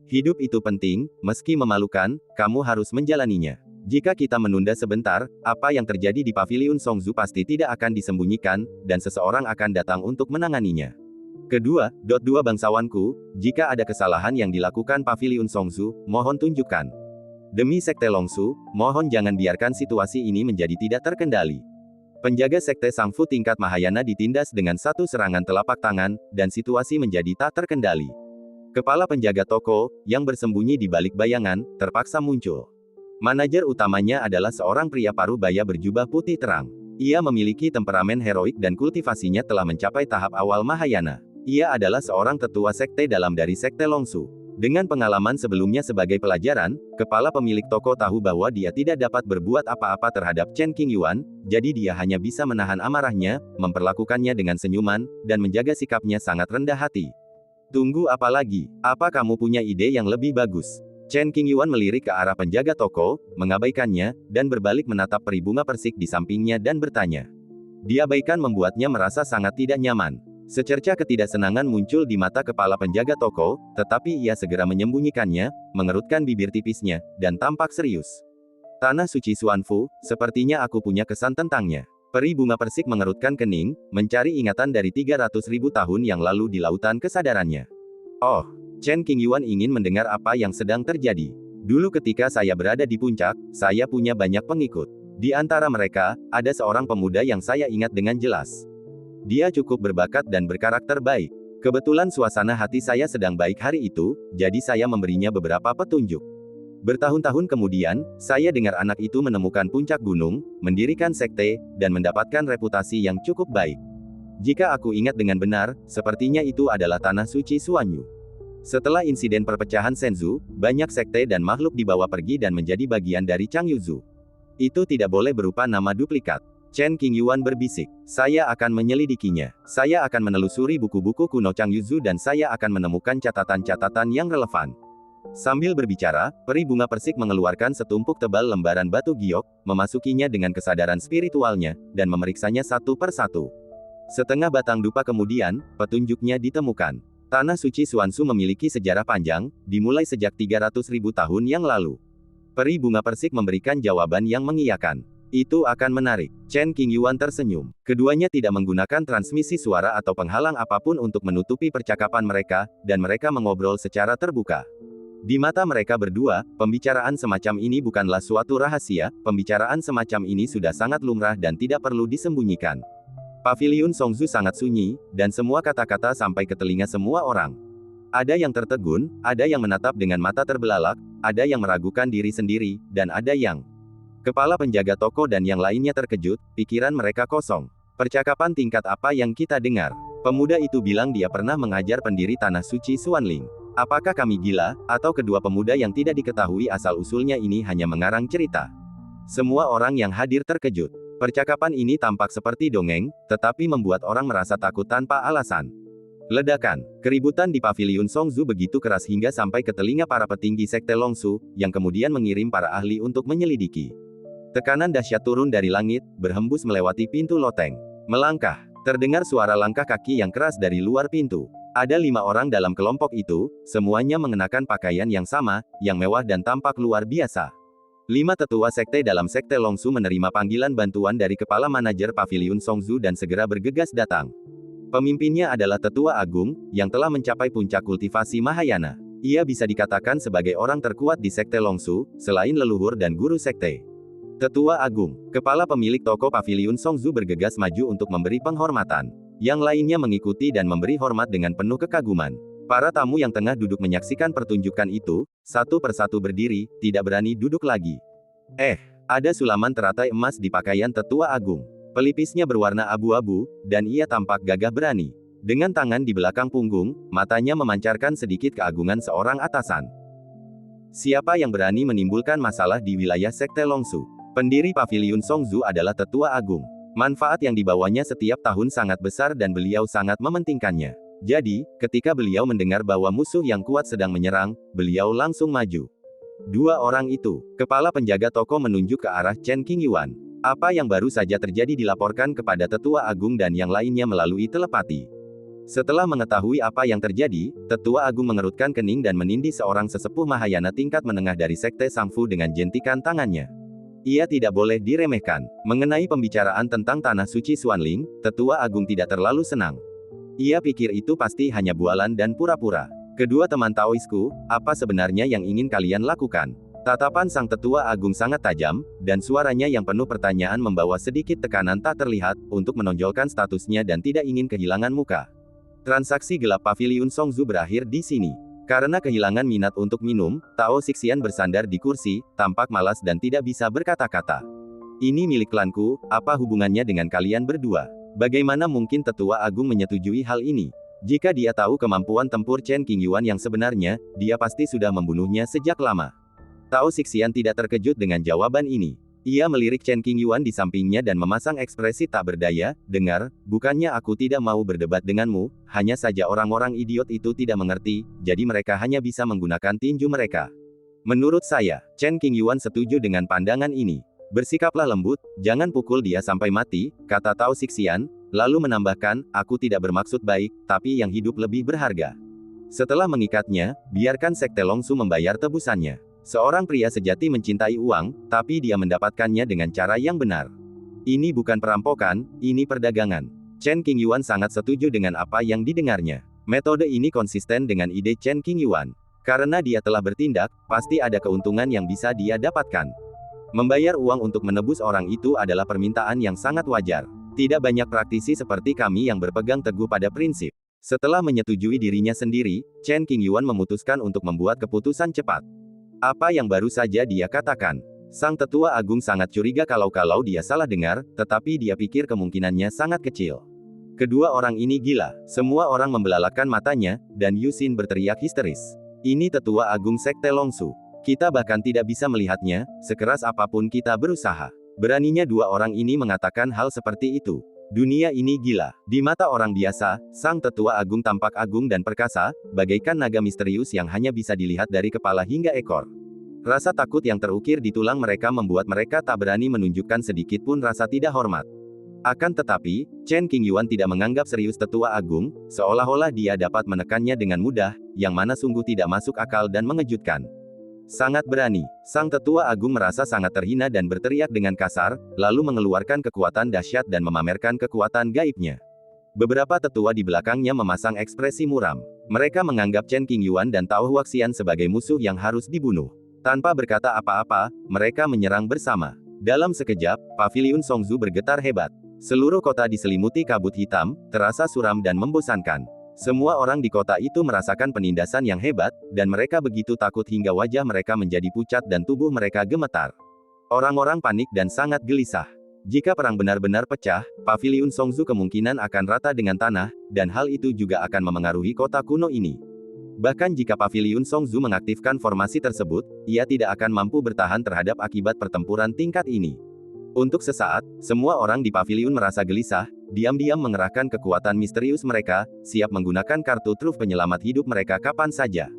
Hidup itu penting, meski memalukan, kamu harus menjalaninya. Jika kita menunda sebentar, apa yang terjadi di Paviliun Songzu pasti tidak akan disembunyikan, dan seseorang akan datang untuk menanganinya. Kedua, bangsawanku, jika ada kesalahan yang dilakukan Paviliun Songzu, mohon tunjukkan. Demi Sekte Longsu, mohon jangan biarkan situasi ini menjadi tidak terkendali. Penjaga Sekte Sangfu tingkat Mahayana ditindas dengan satu serangan telapak tangan, dan situasi menjadi tak terkendali. Kepala penjaga toko, yang bersembunyi di balik bayangan, terpaksa muncul. Manajer utamanya adalah seorang pria paruh baya berjubah putih terang. Ia memiliki temperamen heroik dan kultivasinya telah mencapai tahap awal Mahayana. Ia adalah seorang tetua sekte dalam dari Sekte Longsu. Dengan pengalaman sebelumnya sebagai pelajaran, kepala pemilik toko tahu bahwa dia tidak dapat berbuat apa-apa terhadap Chen Qingyuan, jadi dia hanya bisa menahan amarahnya, memperlakukannya dengan senyuman, dan menjaga sikapnya sangat rendah hati. Tunggu apa lagi? Apa kamu punya ide yang lebih bagus? Chen Qingyuan melirik ke arah penjaga toko, mengabaikannya, dan berbalik menatap peri bunga persik di sampingnya dan bertanya. Diabaikan membuatnya merasa sangat tidak nyaman. Secerca ketidaksenangan muncul di mata kepala penjaga toko, tetapi ia segera menyembunyikannya, mengerutkan bibir tipisnya, dan tampak serius. Tanah Suci Xuanfu, sepertinya aku punya kesan tentangnya. Peri bunga persik mengerutkan kening, mencari ingatan dari 300.000 tahun yang lalu di lautan kesadarannya. Oh, Chen Qingyuan ingin mendengar apa yang sedang terjadi. Dulu ketika saya berada di puncak, saya punya banyak pengikut. Di antara mereka, ada seorang pemuda yang saya ingat dengan jelas. Dia cukup berbakat dan berkarakter baik. Kebetulan suasana hati saya sedang baik hari itu, jadi saya memberinya beberapa petunjuk. Bertahun-tahun kemudian, saya dengar anak itu menemukan puncak gunung, mendirikan sekte, dan mendapatkan reputasi yang cukup baik. Jika aku ingat dengan benar, sepertinya itu adalah Tanah Suci Xuanyu. Setelah insiden perpecahan Shenzhou, banyak sekte dan makhluk dibawa pergi dan menjadi bagian dari Changyuzu. Itu tidak boleh berupa nama duplikat. Chen Qingyuan berbisik. Saya akan menyelidikinya. Saya akan menelusuri buku-buku kuno Chang Yuzu dan saya akan menemukan catatan-catatan yang relevan. Sambil berbicara, peri bunga persik mengeluarkan setumpuk tebal lembaran batu giok, memasukinya dengan kesadaran spiritualnya, dan memeriksanya satu per satu. Setengah batang dupa kemudian, petunjuknya ditemukan. Tanah suci Xuanzu memiliki sejarah panjang, dimulai sejak 300.000 tahun yang lalu. Peri bunga persik memberikan jawaban yang mengiyakan. Itu akan menarik. Chen Qingyuan tersenyum. Keduanya tidak menggunakan transmisi suara atau penghalang apapun untuk menutupi percakapan mereka, dan mereka mengobrol secara terbuka. Di mata mereka berdua, pembicaraan semacam ini bukanlah suatu rahasia, pembicaraan semacam ini sudah sangat lumrah dan tidak perlu disembunyikan. Paviliun Songzu sangat sunyi, dan semua kata-kata sampai ke telinga semua orang. Ada yang tertegun, ada yang menatap dengan mata terbelalak, ada yang meragukan diri sendiri, dan ada yang... Kepala penjaga toko dan yang lainnya terkejut, pikiran mereka kosong. Percakapan tingkat apa yang kita dengar? Pemuda itu bilang dia pernah mengajar pendiri Tanah Suci Xuanling. Apakah kami gila, atau kedua pemuda yang tidak diketahui asal-usulnya ini hanya mengarang cerita? Semua orang yang hadir terkejut. Percakapan ini tampak seperti dongeng, tetapi membuat orang merasa takut tanpa alasan. Ledakan, keributan di Paviliun Songzu begitu keras hingga sampai ke telinga para petinggi Sekte Longsu, yang kemudian mengirim para ahli untuk menyelidiki. Tekanan dahsyat turun dari langit, berhembus melewati pintu loteng. Melangkah, terdengar suara langkah kaki yang keras dari luar pintu. Ada 5 orang dalam kelompok itu, semuanya mengenakan pakaian yang sama, yang mewah dan tampak luar biasa. 5 tetua sekte dalam Sekte Longsu menerima panggilan bantuan dari kepala manajer Paviliun Songzu dan segera bergegas datang. Pemimpinnya adalah Tetua Agung, yang telah mencapai puncak kultivasi Mahayana. Ia bisa dikatakan sebagai orang terkuat di Sekte Longsu, selain leluhur dan guru sekte. Tetua Agung, kepala pemilik toko Paviliun Songzu bergegas maju untuk memberi penghormatan. Yang lainnya mengikuti dan memberi hormat dengan penuh kekaguman. Para tamu yang tengah duduk menyaksikan pertunjukan itu, satu persatu berdiri, tidak berani duduk lagi. Ada sulaman teratai emas di pakaian Tetua Agung. Pelipisnya berwarna abu-abu, dan ia tampak gagah berani. Dengan tangan di belakang punggung, matanya memancarkan sedikit keagungan seorang atasan. Siapa yang berani menimbulkan masalah di wilayah Sekte Longsu? Pendiri Paviliun Songzu adalah Tetua Agung. Manfaat yang dibawanya setiap tahun sangat besar dan beliau sangat mementingkannya. Jadi, ketika beliau mendengar bahwa musuh yang kuat sedang menyerang, beliau langsung maju. 2 orang itu, kepala penjaga toko menunjuk ke arah Chen Qingyuan. Apa yang baru saja terjadi dilaporkan kepada Tetua Agung dan yang lainnya melalui telepati. Setelah mengetahui apa yang terjadi, Tetua Agung mengerutkan kening dan menindih seorang sesepuh Mahayana tingkat menengah dari Sekte Sangfu dengan jentikan tangannya. Ia tidak boleh diremehkan. Mengenai pembicaraan tentang Tanah Suci Xuanling, Tetua Agung tidak terlalu senang. Ia pikir itu pasti hanya bualan dan pura-pura. Kedua teman Taoisku, apa sebenarnya yang ingin kalian lakukan? Tatapan sang Tetua Agung sangat tajam, dan suaranya yang penuh pertanyaan membawa sedikit tekanan tak terlihat, untuk menonjolkan statusnya dan tidak ingin kehilangan muka. Transaksi gelap Paviliun Songzu berakhir di sini. Karena kehilangan minat untuk minum, Tao Xixian bersandar di kursi, tampak malas dan tidak bisa berkata-kata. Ini milik klanku, apa hubungannya dengan kalian berdua? Bagaimana mungkin Tetua Agung menyetujui hal ini? Jika dia tahu kemampuan tempur Chen Qingyuan yang sebenarnya, dia pasti sudah membunuhnya sejak lama. Tao Xixian tidak terkejut dengan jawaban ini. Ia melirik Chen Qingyuan di sampingnya dan memasang ekspresi tak berdaya, dengar, bukannya aku tidak mau berdebat denganmu, hanya saja orang-orang idiot itu tidak mengerti, jadi mereka hanya bisa menggunakan tinju mereka. Menurut saya, Chen Qingyuan setuju dengan pandangan ini. Bersikaplah lembut, jangan pukul dia sampai mati, kata Tao Xixian, lalu menambahkan, aku tidak bermaksud baik, tapi yang hidup lebih berharga. Setelah mengikatnya, biarkan Sekte Longsu membayar tebusannya. Seorang pria sejati mencintai uang, tapi dia mendapatkannya dengan cara yang benar. Ini bukan perampokan, ini perdagangan. Chen Qingyuan sangat setuju dengan apa yang didengarnya. Metode ini konsisten dengan ide Chen Qingyuan. Karena dia telah bertindak, pasti ada keuntungan yang bisa dia dapatkan. Membayar uang untuk menebus orang itu adalah permintaan yang sangat wajar. Tidak banyak praktisi seperti kami yang berpegang teguh pada prinsip. Setelah menyetujui dirinya sendiri, Chen Qingyuan memutuskan untuk membuat keputusan cepat. Apa yang baru saja dia katakan? Sang Tetua Agung sangat curiga kalau dia salah dengar, tetapi dia pikir kemungkinannya sangat kecil. Kedua orang ini gila. Semua orang membelalakkan matanya, dan Yusin berteriak histeris. Ini Tetua Agung Sekte Longsu. Kita bahkan tidak bisa melihatnya, sekeras apapun kita berusaha. Beraninya dua orang ini mengatakan hal seperti itu. Dunia ini gila. Di mata orang biasa, Sang Tetua Agung tampak agung dan perkasa, bagaikan naga misterius yang hanya bisa dilihat dari kepala hingga ekor. Rasa takut yang terukir di tulang mereka membuat mereka tak berani menunjukkan sedikit pun rasa tidak hormat. Akan tetapi, Chen Qingyuan tidak menganggap serius Tetua Agung, seolah-olah dia dapat menekannya dengan mudah, yang mana sungguh tidak masuk akal dan mengejutkan. Sangat berani, Sang Tetua Agung merasa sangat terhina dan berteriak dengan kasar, lalu mengeluarkan kekuatan dahsyat dan memamerkan kekuatan gaibnya. Beberapa tetua di belakangnya memasang ekspresi muram. Mereka menganggap Chen Qingyuan dan Tao Huaxian sebagai musuh yang harus dibunuh. Tanpa berkata apa-apa, mereka menyerang bersama. Dalam sekejap, paviliun Songzu bergetar hebat. Seluruh kota diselimuti kabut hitam, terasa suram dan membosankan. Semua orang di kota itu merasakan penindasan yang hebat, dan mereka begitu takut hingga wajah mereka menjadi pucat dan tubuh mereka gemetar. Orang-orang panik dan sangat gelisah. Jika perang benar-benar pecah, paviliun Songzu kemungkinan akan rata dengan tanah, dan hal itu juga akan memengaruhi kota kuno ini. Bahkan jika paviliun Songzu mengaktifkan formasi tersebut, ia tidak akan mampu bertahan terhadap akibat pertempuran tingkat ini. Untuk sesaat, semua orang di paviliun merasa gelisah, diam-diam mengerahkan kekuatan misterius mereka, siap menggunakan kartu truf penyelamat hidup mereka kapan saja.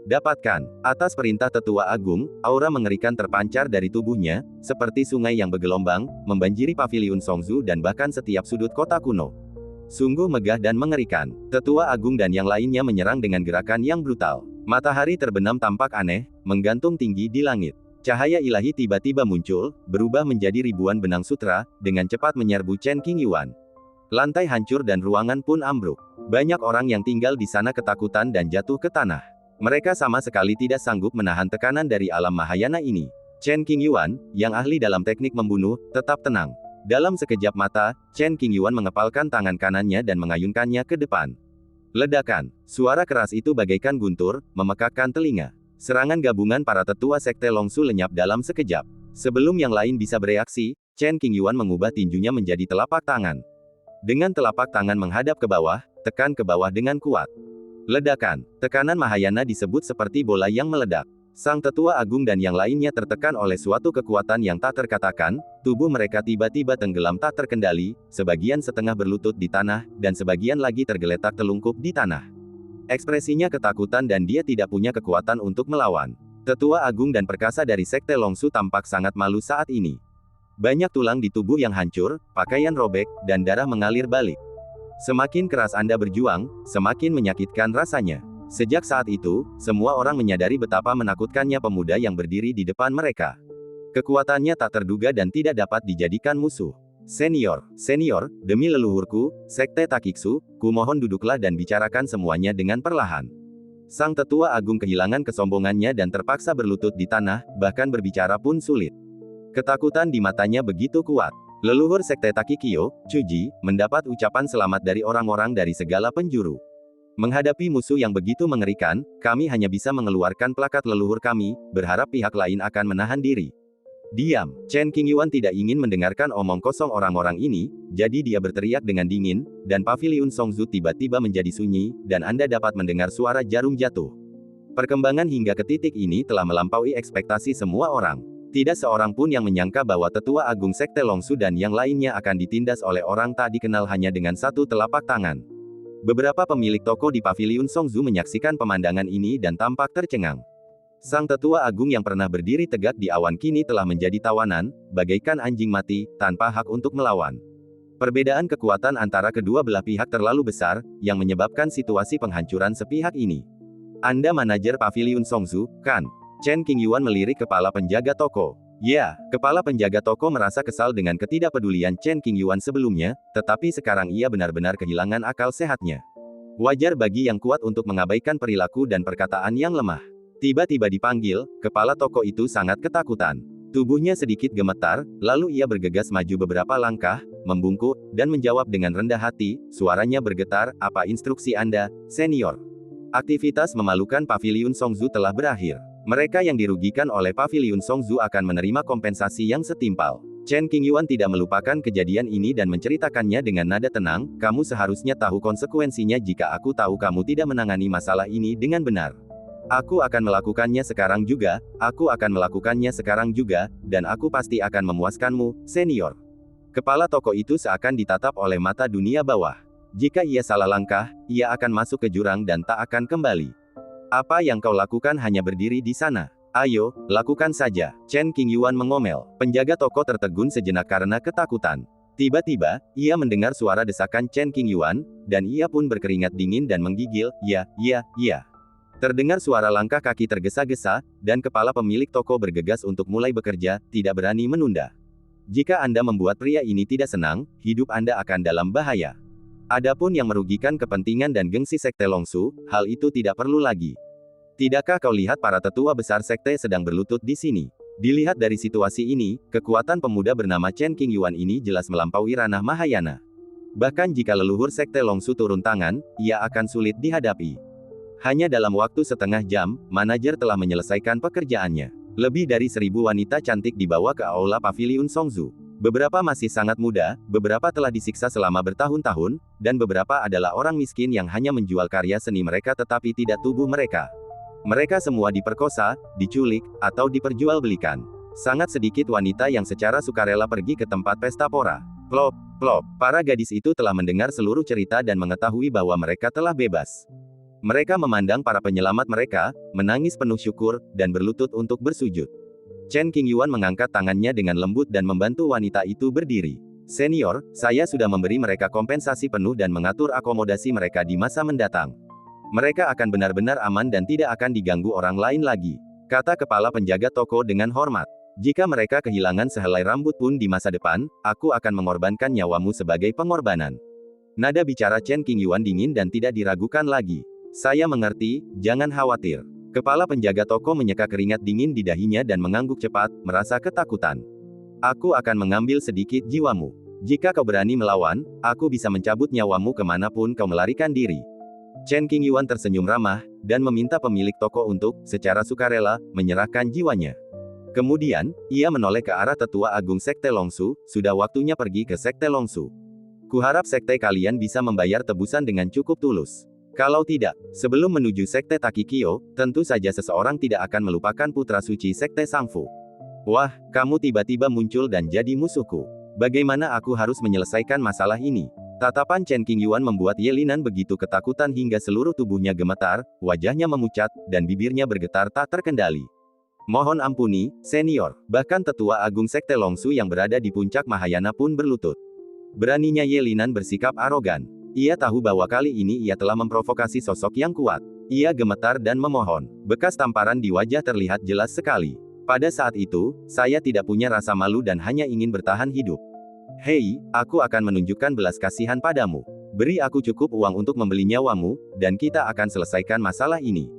Dapatkan. Atas perintah Tetua Agung, aura mengerikan terpancar dari tubuhnya, seperti sungai yang bergelombang, membanjiri paviliun Songzu dan bahkan setiap sudut kota kuno. Sungguh megah dan mengerikan. Tetua Agung dan yang lainnya menyerang dengan gerakan yang brutal. Matahari terbenam tampak aneh, menggantung tinggi di langit. Cahaya ilahi tiba-tiba muncul, berubah menjadi ribuan benang sutra, dengan cepat menyerbu Chen Qingyuan. Lantai hancur dan ruangan pun ambruk. Banyak orang yang tinggal di sana ketakutan dan jatuh ke tanah. Mereka sama sekali tidak sanggup menahan tekanan dari alam Mahayana ini. Chen Qingyuan, yang ahli dalam teknik membunuh, tetap tenang. Dalam sekejap mata, Chen Qingyuan mengepalkan tangan kanannya dan mengayunkannya ke depan. Ledakan. Suara keras itu bagaikan guntur, memekakkan telinga. Serangan gabungan para tetua sekte Longsu lenyap dalam sekejap. Sebelum yang lain bisa bereaksi, Chen Qingyuan mengubah tinjunya menjadi telapak tangan. Dengan telapak tangan menghadap ke bawah, tekan ke bawah dengan kuat. Ledakan. Tekanan Mahayana disebut seperti bola yang meledak. Sang Tetua Agung dan yang lainnya tertekan oleh suatu kekuatan yang tak terkatakan, tubuh mereka tiba-tiba tenggelam tak terkendali, sebagian setengah berlutut di tanah, dan sebagian lagi tergeletak telungkup di tanah. Ekspresinya ketakutan dan dia tidak punya kekuatan untuk melawan. Tetua Agung dan perkasa dari Sekte Longsu tampak sangat malu saat ini. Banyak tulang di tubuh yang hancur, pakaian robek, dan darah mengalir balik. Semakin keras Anda berjuang, semakin menyakitkan rasanya. Sejak saat itu, semua orang menyadari betapa menakutkannya pemuda yang berdiri di depan mereka. Kekuatannya tak terduga dan tidak dapat dijadikan musuh. Senior, demi leluhurku, Sekte Takiksu, kumohon duduklah dan bicarakan semuanya dengan perlahan. Sang Tetua Agung kehilangan kesombongannya dan terpaksa berlutut di tanah, bahkan berbicara pun sulit. Ketakutan di matanya begitu kuat. Leluhur Sekte Takikyo, Chuji, mendapat ucapan selamat dari orang-orang dari segala penjuru. Menghadapi musuh yang begitu mengerikan, kami hanya bisa mengeluarkan plakat leluhur kami, berharap pihak lain akan menahan diri. Diam. Chen Qingyuan tidak ingin mendengarkan omong kosong orang-orang ini, jadi dia berteriak dengan dingin, dan paviliun Songzu tiba-tiba menjadi sunyi, dan Anda dapat mendengar suara jarum jatuh. Perkembangan hingga ke titik ini telah melampaui ekspektasi semua orang. Tidak seorang pun yang menyangka bahwa Tetua Agung Sekte Longsu dan yang lainnya akan ditindas oleh orang tak dikenal hanya dengan satu telapak tangan. Beberapa pemilik toko di paviliun Songzu menyaksikan pemandangan ini dan tampak tercengang. Sang Tetua Agung yang pernah berdiri tegak di awan kini telah menjadi tawanan, bagaikan anjing mati, tanpa hak untuk melawan. Perbedaan kekuatan antara kedua belah pihak terlalu besar, yang menyebabkan situasi penghancuran sepihak ini. Anda manajer paviliun Songzu, kan? Chen Qingyuan melirik kepala penjaga toko. Ya, kepala penjaga toko merasa kesal dengan ketidakpedulian Chen Qingyuan sebelumnya, tetapi sekarang ia benar-benar kehilangan akal sehatnya. Wajar bagi yang kuat untuk mengabaikan perilaku dan perkataan yang lemah. Tiba-tiba dipanggil, kepala toko itu sangat ketakutan. Tubuhnya sedikit gemetar, lalu ia bergegas maju beberapa langkah, membungkuk, dan menjawab dengan rendah hati, suaranya bergetar, "Apa instruksi Anda, senior?" Aktivitas memalukan paviliun Songzu telah berakhir. Mereka yang dirugikan oleh paviliun Songzu akan menerima kompensasi yang setimpal. Chen Qingyuan tidak melupakan kejadian ini dan menceritakannya dengan nada tenang, "Kamu seharusnya tahu konsekuensinya jika aku tahu kamu tidak menangani masalah ini dengan benar. Aku akan melakukannya sekarang juga, aku akan melakukannya sekarang juga, dan aku pasti akan memuaskanmu, senior. Kepala toko itu seakan ditatap oleh mata dunia bawah. Jika ia salah langkah, ia akan masuk ke jurang dan tak akan kembali. Apa yang kau lakukan hanya berdiri di sana. Ayo, lakukan saja. Chen Qingyuan mengomel. Penjaga toko tertegun sejenak karena ketakutan. Tiba-tiba, ia mendengar suara desakan Chen Qingyuan, dan ia pun berkeringat dingin dan menggigil, ya. Terdengar suara langkah kaki tergesa-gesa, dan kepala pemilik toko bergegas untuk mulai bekerja, tidak berani menunda. Jika Anda membuat pria ini tidak senang, hidup Anda akan dalam bahaya. Adapun yang merugikan kepentingan dan gengsi Sekte Longsu, hal itu tidak perlu lagi. Tidakkah kau lihat para tetua besar sekte sedang berlutut di sini? Dilihat dari situasi ini, kekuatan pemuda bernama Chen Qingyuan ini jelas melampaui ranah Mahayana. Bahkan jika leluhur Sekte Longsu turun tangan, ia akan sulit dihadapi. Hanya dalam waktu setengah jam, manajer telah menyelesaikan pekerjaannya. Lebih dari 1.000 wanita cantik dibawa ke aula paviliun Songzu. Beberapa masih sangat muda, beberapa telah disiksa selama bertahun-tahun, dan beberapa adalah orang miskin yang hanya menjual karya seni mereka tetapi tidak tubuh mereka. Mereka semua diperkosa, diculik, atau diperjualbelikan. Sangat sedikit wanita yang secara sukarela pergi ke tempat pesta pora. Plop, plop, para gadis itu telah mendengar seluruh cerita dan mengetahui bahwa mereka telah bebas. Mereka memandang para penyelamat mereka, menangis penuh syukur, dan berlutut untuk bersujud. Chen Qingyuan mengangkat tangannya dengan lembut dan membantu wanita itu berdiri. Senior, saya sudah memberi mereka kompensasi penuh dan mengatur akomodasi mereka di masa mendatang. Mereka akan benar-benar aman dan tidak akan diganggu orang lain lagi, kata kepala penjaga toko dengan hormat. Jika mereka kehilangan sehelai rambut pun di masa depan, aku akan mengorbankan nyawamu sebagai pengorbanan. Nada bicara Chen Qingyuan dingin dan tidak diragukan lagi. Saya mengerti, jangan khawatir. Kepala penjaga toko menyeka keringat dingin di dahinya dan mengangguk cepat, merasa ketakutan. Aku akan mengambil sedikit jiwamu. Jika kau berani melawan, aku bisa mencabut nyawamu kemanapun kau melarikan diri. Chen Qingyuan tersenyum ramah, dan meminta pemilik toko untuk, secara sukarela, menyerahkan jiwanya. Kemudian, ia menoleh ke arah tetua agung Sekte Longsu, sudah waktunya pergi ke Sekte Longsu. Kuharap sekte kalian bisa membayar tebusan dengan cukup tulus. Kalau tidak, sebelum menuju Sekte Takikyo, tentu saja seseorang tidak akan melupakan putra suci Sekte Sangfu. Wah, kamu tiba-tiba muncul dan jadi musuhku. Bagaimana aku harus menyelesaikan masalah ini? Tatapan Chen Qingyuan membuat Ye Linan begitu ketakutan hingga seluruh tubuhnya gemetar, wajahnya memucat, dan bibirnya bergetar tak terkendali. Mohon ampuni, senior. Bahkan tetua agung Sekte Longsu yang berada di puncak Mahayana pun berlutut. Beraninya Ye Linan bersikap arogan. Ia tahu bahwa kali ini ia telah memprovokasi sosok yang kuat. Ia gemetar dan memohon. Bekas tamparan di wajah terlihat jelas sekali. Pada saat itu, saya tidak punya rasa malu dan hanya ingin bertahan hidup. Hei, aku akan menunjukkan belas kasihan padamu. Beri aku cukup uang untuk membeli nyawamu, dan kita akan selesaikan masalah ini.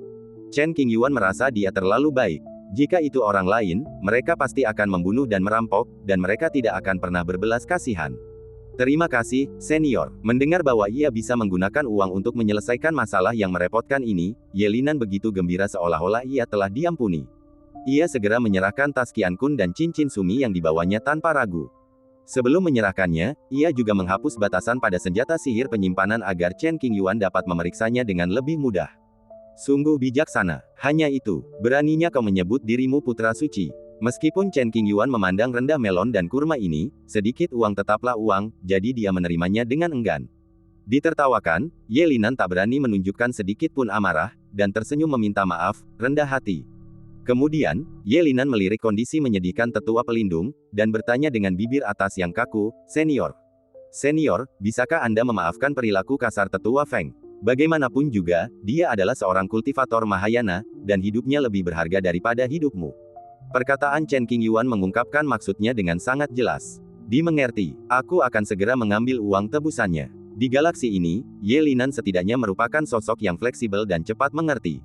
Chen Qingyuan merasa dia terlalu baik. Jika itu orang lain, mereka pasti akan membunuh dan merampok, dan mereka tidak akan pernah berbelas kasihan. Terima kasih, senior. Mendengar bahwa ia bisa menggunakan uang untuk menyelesaikan masalah yang merepotkan ini, Ye Linan begitu gembira seolah-olah ia telah diampuni. Ia segera menyerahkan tas Qiankun dan cincin sumi yang dibawanya tanpa ragu. Sebelum menyerahkannya, ia juga menghapus batasan pada senjata sihir penyimpanan agar Chen Qingyuan dapat memeriksanya dengan lebih mudah. Sungguh bijaksana. Hanya itu, beraninya kau menyebut dirimu putra suci. Meskipun Chen Qingyuan memandang rendah melon dan kurma ini, sedikit uang tetaplah uang, jadi dia menerimanya dengan enggan. Ditertawakan, Ye Linan tak berani menunjukkan sedikit pun amarah, dan tersenyum meminta maaf, rendah hati. Kemudian, Ye Linan melirik kondisi menyedihkan tetua pelindung, dan bertanya dengan bibir atas yang kaku, Senior. Senior, bisakah Anda memaafkan perilaku kasar tetua Feng? Bagaimanapun juga, dia adalah seorang kultivator Mahayana, dan hidupnya lebih berharga daripada hidupmu. Perkataan Chen Qingyuan mengungkapkan maksudnya dengan sangat jelas. Dimengerti, aku akan segera mengambil uang tebusannya. Di galaksi ini, Ye Linan setidaknya merupakan sosok yang fleksibel dan cepat mengerti.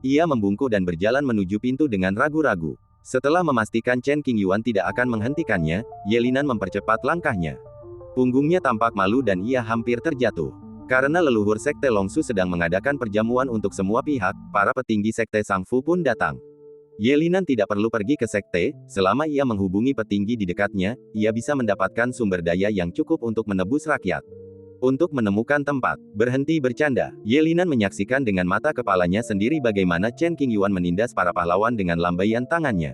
Ia membungkuk dan berjalan menuju pintu dengan ragu-ragu. Setelah memastikan Chen Qingyuan tidak akan menghentikannya, Ye Linan mempercepat langkahnya. Punggungnya tampak malu dan ia hampir terjatuh. Karena leluhur Sekte Longsu sedang mengadakan perjamuan untuk semua pihak, para petinggi Sekte Sangfu pun datang. Ye Linan tidak perlu pergi ke sekte, selama ia menghubungi petinggi di dekatnya, ia bisa mendapatkan sumber daya yang cukup untuk menebus rakyat. Untuk menemukan tempat, berhenti bercanda. Yelinan menyaksikan dengan mata kepalanya sendiri bagaimana Chen Qingyuan menindas para pahlawan dengan lambaian tangannya.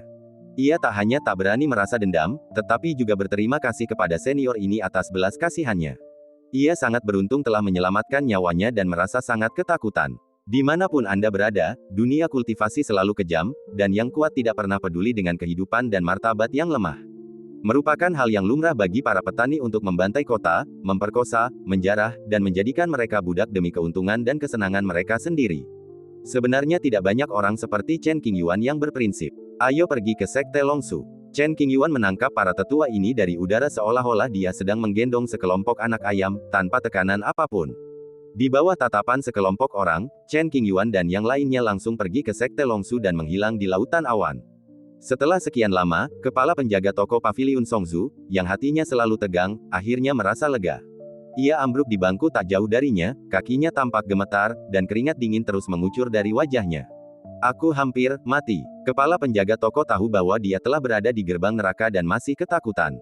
Ia tak hanya tak berani merasa dendam, tetapi juga berterima kasih kepada senior ini atas belas kasihannya. Ia sangat beruntung telah menyelamatkan nyawanya dan merasa sangat ketakutan. Dimanapun Anda berada, dunia kultivasi selalu kejam, dan yang kuat tidak pernah peduli dengan kehidupan dan martabat yang lemah. Merupakan hal yang lumrah bagi para petani untuk membantai kota, memperkosa, menjarah, dan menjadikan mereka budak demi keuntungan dan kesenangan mereka sendiri. Sebenarnya tidak banyak orang seperti Chen Qingyuan yang berprinsip. Ayo pergi ke Sekte Longsu. Chen Qingyuan menangkap para tetua ini dari udara seolah-olah dia sedang menggendong sekelompok anak ayam, tanpa tekanan apapun. Di bawah tatapan sekelompok orang, Chen Qingyuan dan yang lainnya langsung pergi ke Sekte Longsu dan menghilang di lautan awan. Setelah sekian lama, kepala penjaga toko Paviliun Songzu, yang hatinya selalu tegang, akhirnya merasa lega. Ia ambruk di bangku tak jauh darinya, kakinya tampak gemetar, dan keringat dingin terus mengucur dari wajahnya. Aku hampir mati. Kepala penjaga toko tahu bahwa dia telah berada di gerbang neraka dan masih ketakutan.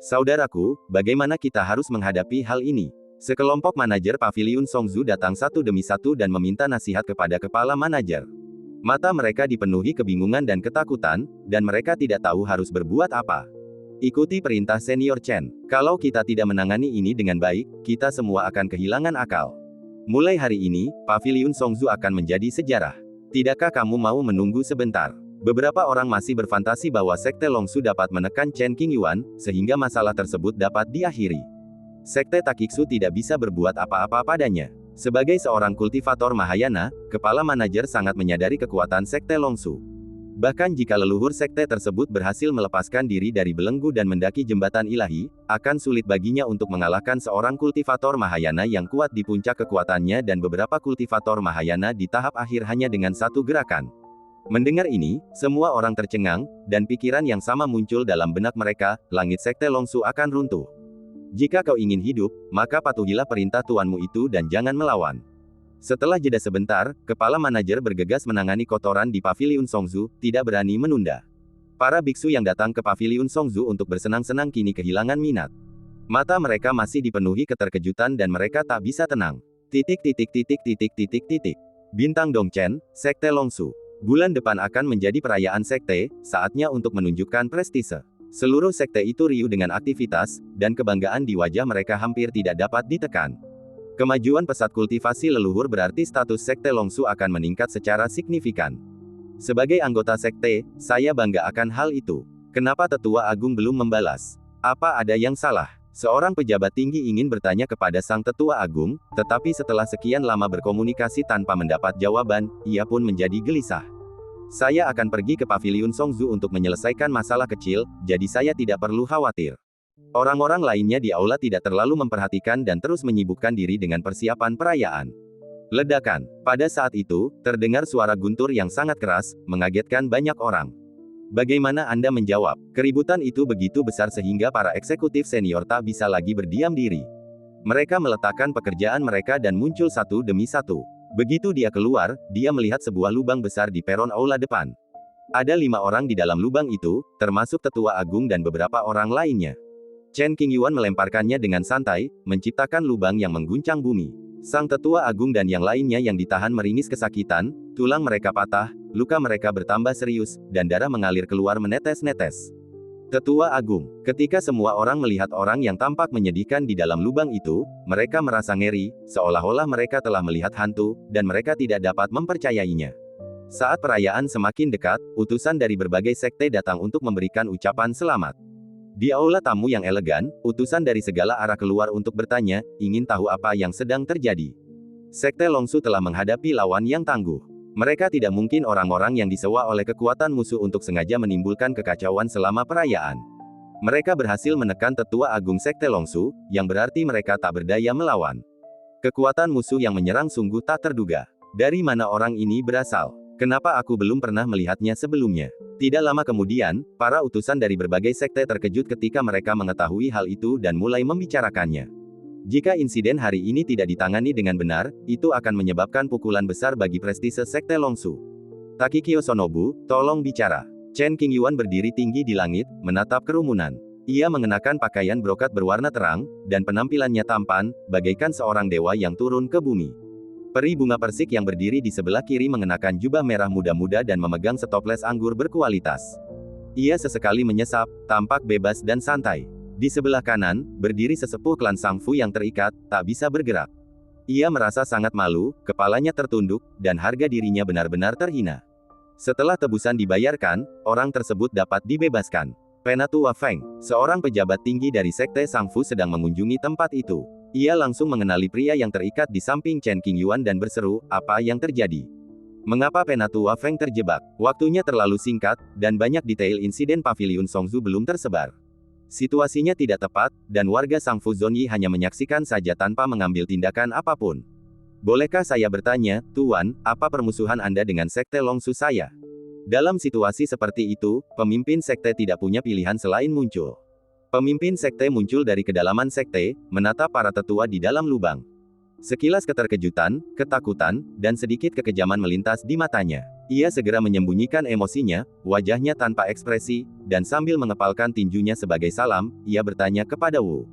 Saudaraku, bagaimana kita harus menghadapi hal ini? Sekelompok manajer Paviliun Songzu datang satu demi satu dan meminta nasihat kepada kepala manajer. Mata mereka dipenuhi kebingungan dan ketakutan, dan mereka tidak tahu harus berbuat apa. Ikuti perintah senior Chen. Kalau kita tidak menangani ini dengan baik, kita semua akan kehilangan akal. Mulai hari ini, Paviliun Songzu akan menjadi sejarah. Tidakkah kamu mau menunggu sebentar? Beberapa orang masih berfantasi bahwa Sekte Longsu dapat menekan Chen Qingyuan, sehingga masalah tersebut dapat diakhiri. Sekte Takiksu tidak bisa berbuat apa-apa padanya. Sebagai seorang kultivator Mahayana, kepala manajer sangat menyadari kekuatan Sekte Longsu. Bahkan jika leluhur sekte tersebut berhasil melepaskan diri dari belenggu dan mendaki jembatan ilahi, akan sulit baginya untuk mengalahkan seorang kultivator Mahayana yang kuat di puncak kekuatannya dan beberapa kultivator Mahayana di tahap akhir hanya dengan satu gerakan. Mendengar ini, semua orang tercengang, dan pikiran yang sama muncul dalam benak mereka, langit Sekte Longsu akan runtuh. Jika kau ingin hidup, maka patuhilah perintah tuanmu itu dan jangan melawan. Setelah jeda sebentar, kepala manajer bergegas menangani kotoran di Paviliun Songzu, tidak berani menunda. Para biksu yang datang ke Paviliun Songzu untuk bersenang-senang kini kehilangan minat. Mata mereka masih dipenuhi keterkejutan dan mereka tak bisa tenang. Bintang Dongchen, Sekte Longsu. Bulan depan akan menjadi perayaan sekte, saatnya untuk menunjukkan prestise. Seluruh sekte itu riuh dengan aktivitas, dan kebanggaan di wajah mereka hampir tidak dapat ditekan. Kemajuan pesat kultivasi leluhur berarti status Sekte Longsu akan meningkat secara signifikan. Sebagai anggota sekte, saya bangga akan hal itu. Kenapa Tetua Agung belum membalas? Apa ada yang salah? Seorang pejabat tinggi ingin bertanya kepada Sang Tetua Agung, tetapi setelah sekian lama berkomunikasi tanpa mendapat jawaban, ia pun menjadi gelisah. Saya akan pergi ke Paviliun Songzu untuk menyelesaikan masalah kecil, jadi saya tidak perlu khawatir. Orang-orang lainnya di aula tidak terlalu memperhatikan dan terus menyibukkan diri dengan persiapan perayaan. Ledakan. Pada saat itu, terdengar suara guntur yang sangat keras, mengagetkan banyak orang. Bagaimana Anda menjawab? Keributan itu begitu besar sehingga para eksekutif senior tak bisa lagi berdiam diri. Mereka meletakkan pekerjaan mereka dan muncul satu demi satu. Begitu dia keluar, dia melihat sebuah lubang besar di peron aula depan. Ada 5 orang di dalam lubang itu, termasuk Tetua Agung dan beberapa orang lainnya. Chen Qingyuan melemparkannya dengan santai, menciptakan lubang yang mengguncang bumi. Sang Tetua Agung dan yang lainnya yang ditahan meringis kesakitan, tulang mereka patah, luka mereka bertambah serius, dan darah mengalir keluar menetes-netes. Tetua Agung. Ketika semua orang melihat orang yang tampak menyedihkan di dalam lubang itu, mereka merasa ngeri, seolah-olah mereka telah melihat hantu, dan mereka tidak dapat mempercayainya. Saat perayaan semakin dekat, utusan dari berbagai sekte datang untuk memberikan ucapan selamat. Di aula tamu yang elegan, utusan dari segala arah keluar untuk bertanya, ingin tahu apa yang sedang terjadi. Sekte Longsu telah menghadapi lawan yang tangguh. Mereka tidak mungkin orang-orang yang disewa oleh kekuatan musuh untuk sengaja menimbulkan kekacauan selama perayaan. Mereka berhasil menekan Tetua Agung Sekte Longsu, yang berarti mereka tak berdaya melawan. Kekuatan musuh yang menyerang sungguh tak terduga. Dari mana orang ini berasal? Kenapa aku belum pernah melihatnya sebelumnya? Tidak lama kemudian, para utusan dari berbagai sekte terkejut ketika mereka mengetahui hal itu dan mulai membicarakannya. Jika insiden hari ini tidak ditangani dengan benar, itu akan menyebabkan pukulan besar bagi prestise Sekte Longsu. Takikyo Sonobu, tolong bicara. Chen Qingyuan berdiri tinggi di langit, menatap kerumunan. Ia mengenakan pakaian brokat berwarna terang, dan penampilannya tampan, bagaikan seorang dewa yang turun ke bumi. Peri bunga persik yang berdiri di sebelah kiri mengenakan jubah merah muda-muda dan memegang setoples anggur berkualitas. Ia sesekali menyesap, tampak bebas dan santai. Di sebelah kanan, berdiri sesepuh klan Sang Fu yang terikat, tak bisa bergerak. Ia merasa sangat malu, kepalanya tertunduk, dan harga dirinya benar-benar terhina. Setelah tebusan dibayarkan, orang tersebut dapat dibebaskan. Penatua Feng, seorang pejabat tinggi dari Sekte Sang Fu sedang mengunjungi tempat itu. Ia langsung mengenali pria yang terikat di samping Chen Qingyuan dan berseru, "Apa yang terjadi? Mengapa Penatua Feng terjebak?" Waktunya terlalu singkat, dan banyak detail insiden Paviliun Songzu belum tersebar. Situasinya tidak tepat, dan warga Sang Fu Zonyi hanya menyaksikan saja tanpa mengambil tindakan apapun. "Bolehkah saya bertanya, Tuan, apa permusuhan Anda dengan Sekte Longsu saya?" Dalam situasi seperti itu, pemimpin sekte tidak punya pilihan selain muncul. Pemimpin sekte muncul dari kedalaman sekte, menatap para tetua di dalam lubang. Sekilas keterkejutan, ketakutan, dan sedikit kekejaman melintas di matanya. Ia segera menyembunyikan emosinya, wajahnya tanpa ekspresi, dan sambil mengepalkan tinjunya sebagai salam, ia bertanya kepada Wu.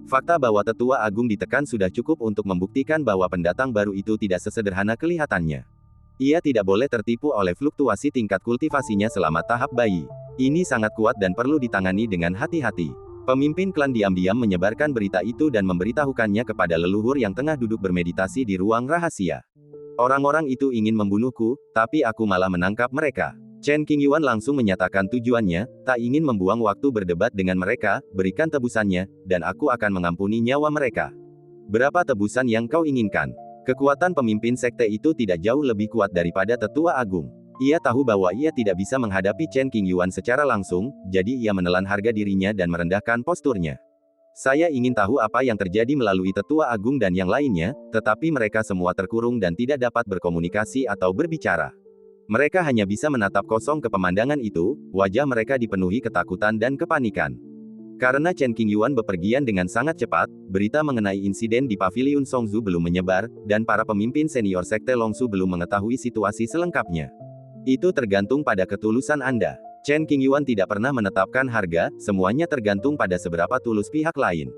Fakta bahwa tetua agung ditekan sudah cukup untuk membuktikan bahwa pendatang baru itu tidak sesederhana kelihatannya. Ia tidak boleh tertipu oleh fluktuasi tingkat kultivasinya selama tahap bayi. Ini sangat kuat dan perlu ditangani dengan hati-hati. Pemimpin klan diam-diam menyebarkan berita itu dan memberitahukannya kepada leluhur yang tengah duduk bermeditasi di ruang rahasia. "Orang-orang itu ingin membunuhku, tapi aku malah menangkap mereka." Chen Qingyuan langsung menyatakan tujuannya, "Tak ingin membuang waktu berdebat dengan mereka, berikan tebusannya, dan aku akan mengampuni nyawa mereka." "Berapa tebusan yang kau inginkan?" Kekuatan pemimpin sekte itu tidak jauh lebih kuat daripada tetua agung. Ia tahu bahwa ia tidak bisa menghadapi Chen Qingyuan secara langsung, jadi ia menelan harga dirinya dan merendahkan posturnya. "Saya ingin tahu apa yang terjadi melalui tetua agung dan yang lainnya, tetapi mereka semua terkurung dan tidak dapat berkomunikasi atau berbicara. Mereka hanya bisa menatap kosong ke pemandangan itu, wajah mereka dipenuhi ketakutan dan kepanikan." Karena Chen Qingyuan bepergian dengan sangat cepat, berita mengenai insiden di Paviliun Songzu belum menyebar, dan para pemimpin senior Sekte Longsu belum mengetahui situasi selengkapnya. Itu tergantung pada ketulusan Anda. Chen Qingyuan tidak pernah menetapkan harga, semuanya tergantung pada seberapa tulus pihak lain.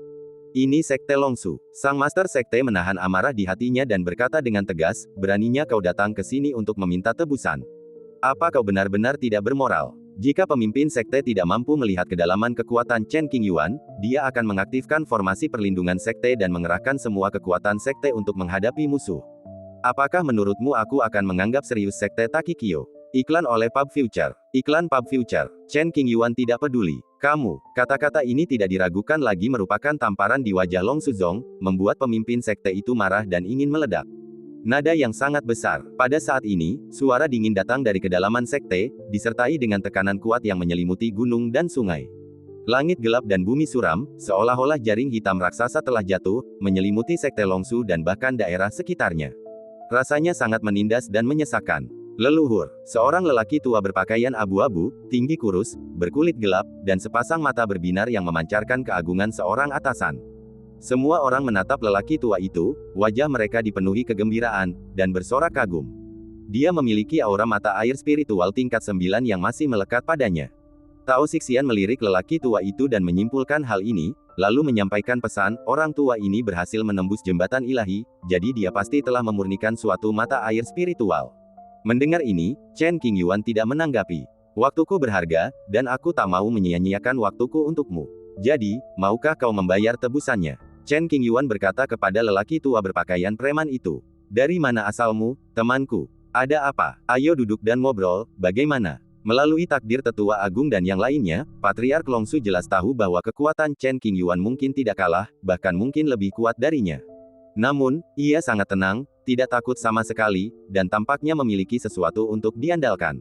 "Ini Sekte Longsu." Sang Master Sekte menahan amarah di hatinya dan berkata dengan tegas, "Beraninya kau datang ke sini untuk meminta tebusan? Apa kau benar-benar tidak bermoral?" Jika pemimpin sekte tidak mampu melihat kedalaman kekuatan Chen Qingyuan, dia akan mengaktifkan formasi perlindungan sekte dan mengerahkan semua kekuatan sekte untuk menghadapi musuh. "Apakah menurutmu aku akan menganggap serius sekte Takikyo?" Iklan oleh Pub Future. Iklan Pub Future. Chen Qingyuan tidak peduli. "Kamu." Kata-kata ini tidak diragukan lagi merupakan tamparan di wajah Long Suzong, membuat pemimpin sekte itu marah dan ingin meledak. Nada yang sangat besar. Pada saat ini, suara dingin datang dari kedalaman sekte, disertai dengan tekanan kuat yang menyelimuti gunung dan sungai. Langit gelap dan bumi suram, seolah-olah jaring hitam raksasa telah jatuh, menyelimuti sekte Longsu dan bahkan daerah sekitarnya. Rasanya sangat menindas dan menyesakkan. Leluhur, seorang lelaki tua berpakaian abu-abu, tinggi kurus, berkulit gelap, dan sepasang mata berbinar yang memancarkan keagungan seorang atasan. Semua orang menatap lelaki tua itu, wajah mereka dipenuhi kegembiraan, dan bersorak kagum. Dia memiliki aura mata air spiritual tingkat 9 yang masih melekat padanya. Tao Xixian melirik lelaki tua itu dan menyimpulkan hal ini, lalu menyampaikan pesan, "Orang tua ini berhasil menembus jembatan ilahi, jadi dia pasti telah memurnikan suatu mata air spiritual." Mendengar ini, Chen Qingyuan tidak menanggapi. "Waktuku berharga, dan aku tak mau menyia-nyiakan waktuku untukmu. Jadi, maukah kau membayar tebusannya?" Chen Qingyuan berkata kepada lelaki tua berpakaian preman itu. "Dari mana asalmu, temanku? Ada apa? Ayo duduk dan ngobrol, bagaimana?" Melalui takdir tetua agung dan yang lainnya, Patriark Longsu jelas tahu bahwa kekuatan Chen Qingyuan mungkin tidak kalah, bahkan mungkin lebih kuat darinya. Namun, ia sangat tenang, tidak takut sama sekali, dan tampaknya memiliki sesuatu untuk diandalkan.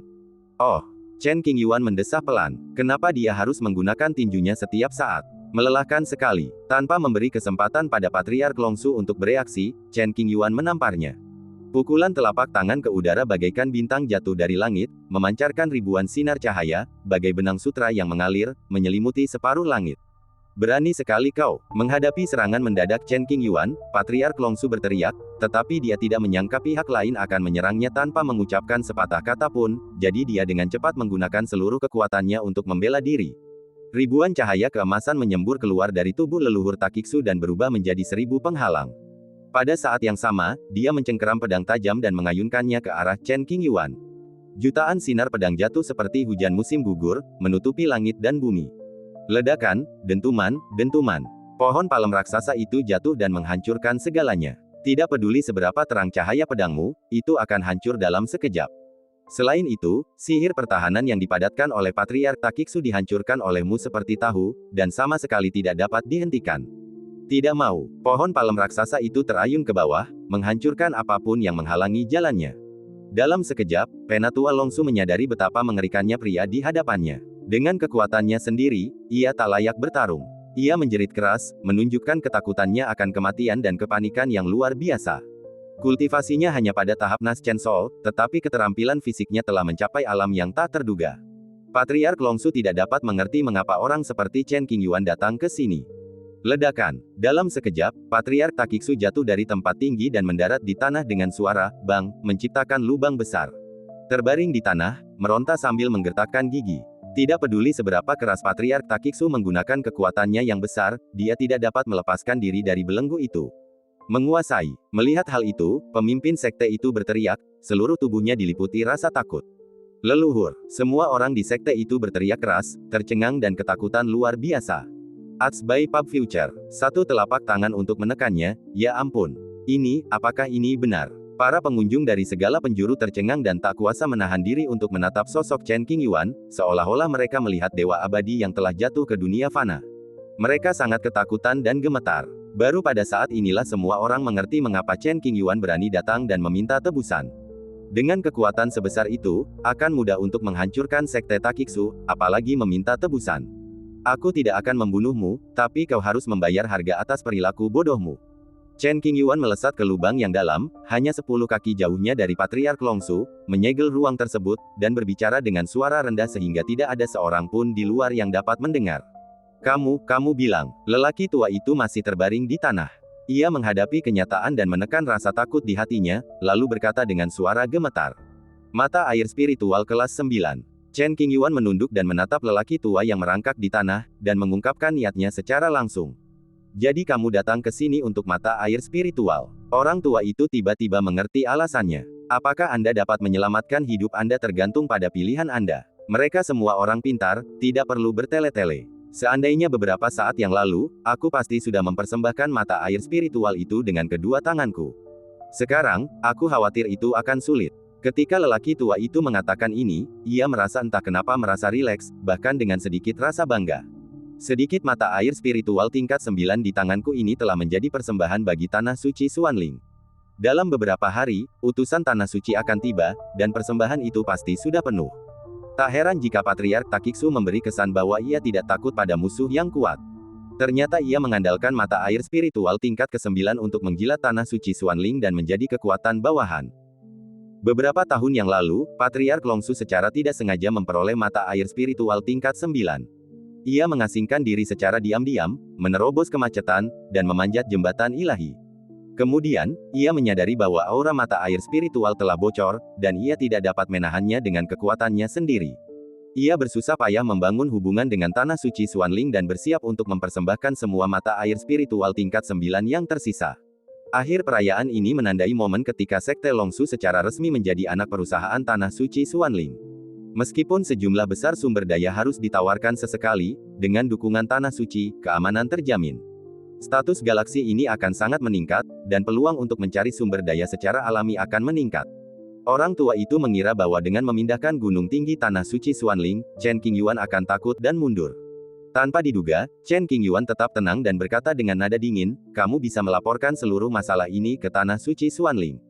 "Oh." Chen Qingyuan mendesah pelan. Kenapa dia harus menggunakan tinjunya setiap saat? Melelahkan sekali. Tanpa memberi kesempatan pada Patriark Longsu untuk bereaksi, Chen Qingyuan menamparnya. Pukulan telapak tangan ke udara bagaikan bintang jatuh dari langit, memancarkan ribuan sinar cahaya, bagai benang sutra yang mengalir, menyelimuti separuh langit. "Berani sekali kau." Menghadapi serangan mendadak Chen Qingyuan, Patriark Longsu berteriak, tetapi dia tidak menyangka pihak lain akan menyerangnya tanpa mengucapkan sepatah kata pun, jadi dia dengan cepat menggunakan seluruh kekuatannya untuk membela diri. Ribuan cahaya keemasan menyembur keluar dari tubuh leluhur Takiksu dan berubah menjadi 1000 penghalang. Pada saat yang sama, dia mencengkeram pedang tajam dan mengayunkannya ke arah Chen Qingyuan. Jutaan sinar pedang jatuh seperti hujan musim gugur, menutupi langit dan bumi. Ledakan, dentuman, dentuman. Pohon palem raksasa itu jatuh dan menghancurkan segalanya. Tidak peduli seberapa terang cahaya pedangmu, itu akan hancur dalam sekejap. Selain itu, sihir pertahanan yang dipadatkan oleh Patriark Takiksu dihancurkan olehmu seperti tahu, dan sama sekali tidak dapat dihentikan. Tidak mau, pohon palem raksasa itu terayun ke bawah, menghancurkan apapun yang menghalangi jalannya. Dalam sekejap, Penatua Longsu menyadari betapa mengerikannya pria di hadapannya. Dengan kekuatannya sendiri, ia tak layak bertarung. Ia menjerit keras, menunjukkan ketakutannya akan kematian dan kepanikan yang luar biasa. Kultivasinya hanya pada tahap Nas Chen Sol, tetapi keterampilan fisiknya telah mencapai alam yang tak terduga. Patriark Longsu tidak dapat mengerti mengapa orang seperti Chen Qingyuan datang ke sini. Ledakan. Dalam sekejap, Patriark Takiksu jatuh dari tempat tinggi dan mendarat di tanah dengan suara bang, menciptakan lubang besar. Terbaring di tanah, meronta sambil menggertakkan gigi. Tidak peduli seberapa keras Patriark Takiksu menggunakan kekuatannya yang besar, dia tidak dapat melepaskan diri dari belenggu itu. Menguasai. Melihat hal itu, pemimpin sekte itu berteriak, seluruh tubuhnya diliputi rasa takut. Leluhur. Semua orang di sekte itu berteriak keras, tercengang dan ketakutan luar biasa. Ats by Pub Future. Satu telapak tangan untuk menekannya, ya ampun. Apakah ini benar? Para pengunjung dari segala penjuru tercengang dan tak kuasa menahan diri untuk menatap sosok Chen Qingyuan, seolah-olah mereka melihat dewa abadi yang telah jatuh ke dunia fana. Mereka sangat ketakutan dan gemetar. Baru pada saat inilah semua orang mengerti mengapa Chen Qingyuan berani datang dan meminta tebusan. Dengan kekuatan sebesar itu, akan mudah untuk menghancurkan sekte Takiksu, apalagi meminta tebusan. Aku tidak akan membunuhmu, tapi kau harus membayar harga atas perilaku bodohmu. Chen Qingyuan melesat ke lubang yang dalam, hanya 10 kaki jauhnya dari Patriark Longsu, menyegel ruang tersebut, dan berbicara dengan suara rendah sehingga tidak ada seorang pun di luar yang dapat mendengar. Kamu bilang, lelaki tua itu masih terbaring di tanah. Ia menghadapi kenyataan dan menekan rasa takut di hatinya, lalu berkata dengan suara gemetar. Mata air spiritual kelas 9. Chen Qingyuan menunduk dan menatap lelaki tua yang merangkak di tanah, dan mengungkapkan niatnya secara langsung. Jadi kamu datang ke sini untuk mata air spiritual. Orang tua itu tiba-tiba mengerti alasannya. Apakah Anda dapat menyelamatkan hidup Anda tergantung pada pilihan Anda. Mereka semua orang pintar, tidak perlu bertele-tele. Seandainya beberapa saat yang lalu, aku pasti sudah mempersembahkan mata air spiritual itu dengan kedua tanganku. Sekarang, aku khawatir itu akan sulit. Ketika lelaki tua itu mengatakan ini, ia merasa entah kenapa merasa rileks, bahkan dengan sedikit rasa bangga. Sedikit mata air spiritual tingkat 9 di tanganku ini telah menjadi persembahan bagi tanah suci Xuanling. Dalam beberapa hari, utusan tanah suci akan tiba, dan persembahan itu pasti sudah penuh. Tak heran jika Patriark Takiksu memberi kesan bahwa ia tidak takut pada musuh yang kuat. Ternyata ia mengandalkan mata air spiritual tingkat ke-9 untuk menggilat tanah suci Xuanling dan menjadi kekuatan bawahan. Beberapa tahun yang lalu, Patriark Longsu secara tidak sengaja memperoleh mata air spiritual tingkat 9. Ia mengasingkan diri secara diam-diam, menerobos kemacetan, dan memanjat jembatan ilahi. Kemudian, ia menyadari bahwa aura mata air spiritual telah bocor, dan ia tidak dapat menahannya dengan kekuatannya sendiri. Ia bersusah payah membangun hubungan dengan tanah suci Xuanling dan bersiap untuk mempersembahkan semua mata air spiritual tingkat 9 yang tersisa. Akhir perayaan ini menandai momen ketika Sekte Longsu secara resmi menjadi anak perusahaan Tanah Suci Xuanling. Meskipun sejumlah besar sumber daya harus ditawarkan sesekali, dengan dukungan Tanah Suci, keamanan terjamin. Status galaksi ini akan sangat meningkat, dan peluang untuk mencari sumber daya secara alami akan meningkat. Orang tua itu mengira bahwa dengan memindahkan gunung tinggi Tanah Suci Xuanling, Chen Qingyuan akan takut dan mundur. Tanpa diduga, Chen Qingyuan tetap tenang dan berkata dengan nada dingin, kamu bisa melaporkan seluruh masalah ini ke Tanah Suci Xuanling.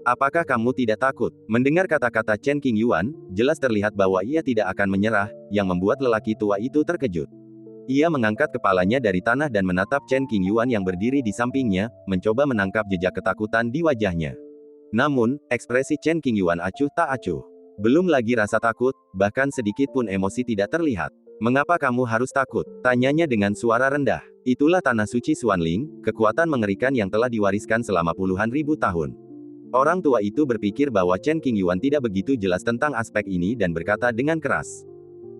Apakah kamu tidak takut? Mendengar kata-kata Chen Qingyuan, jelas terlihat bahwa ia tidak akan menyerah, yang membuat lelaki tua itu terkejut. Ia mengangkat kepalanya dari tanah dan menatap Chen Qingyuan yang berdiri di sampingnya, mencoba menangkap jejak ketakutan di wajahnya. Namun, ekspresi Chen Qingyuan acuh tak acuh. Belum lagi rasa takut, bahkan sedikit pun emosi tidak terlihat. Mengapa kamu harus takut? Tanyanya dengan suara rendah. Itulah Tanah Suci Xuanling, kekuatan mengerikan yang telah diwariskan selama puluhan ribu tahun. Orang tua itu berpikir bahwa Chen Qingyuan tidak begitu jelas tentang aspek ini dan berkata dengan keras.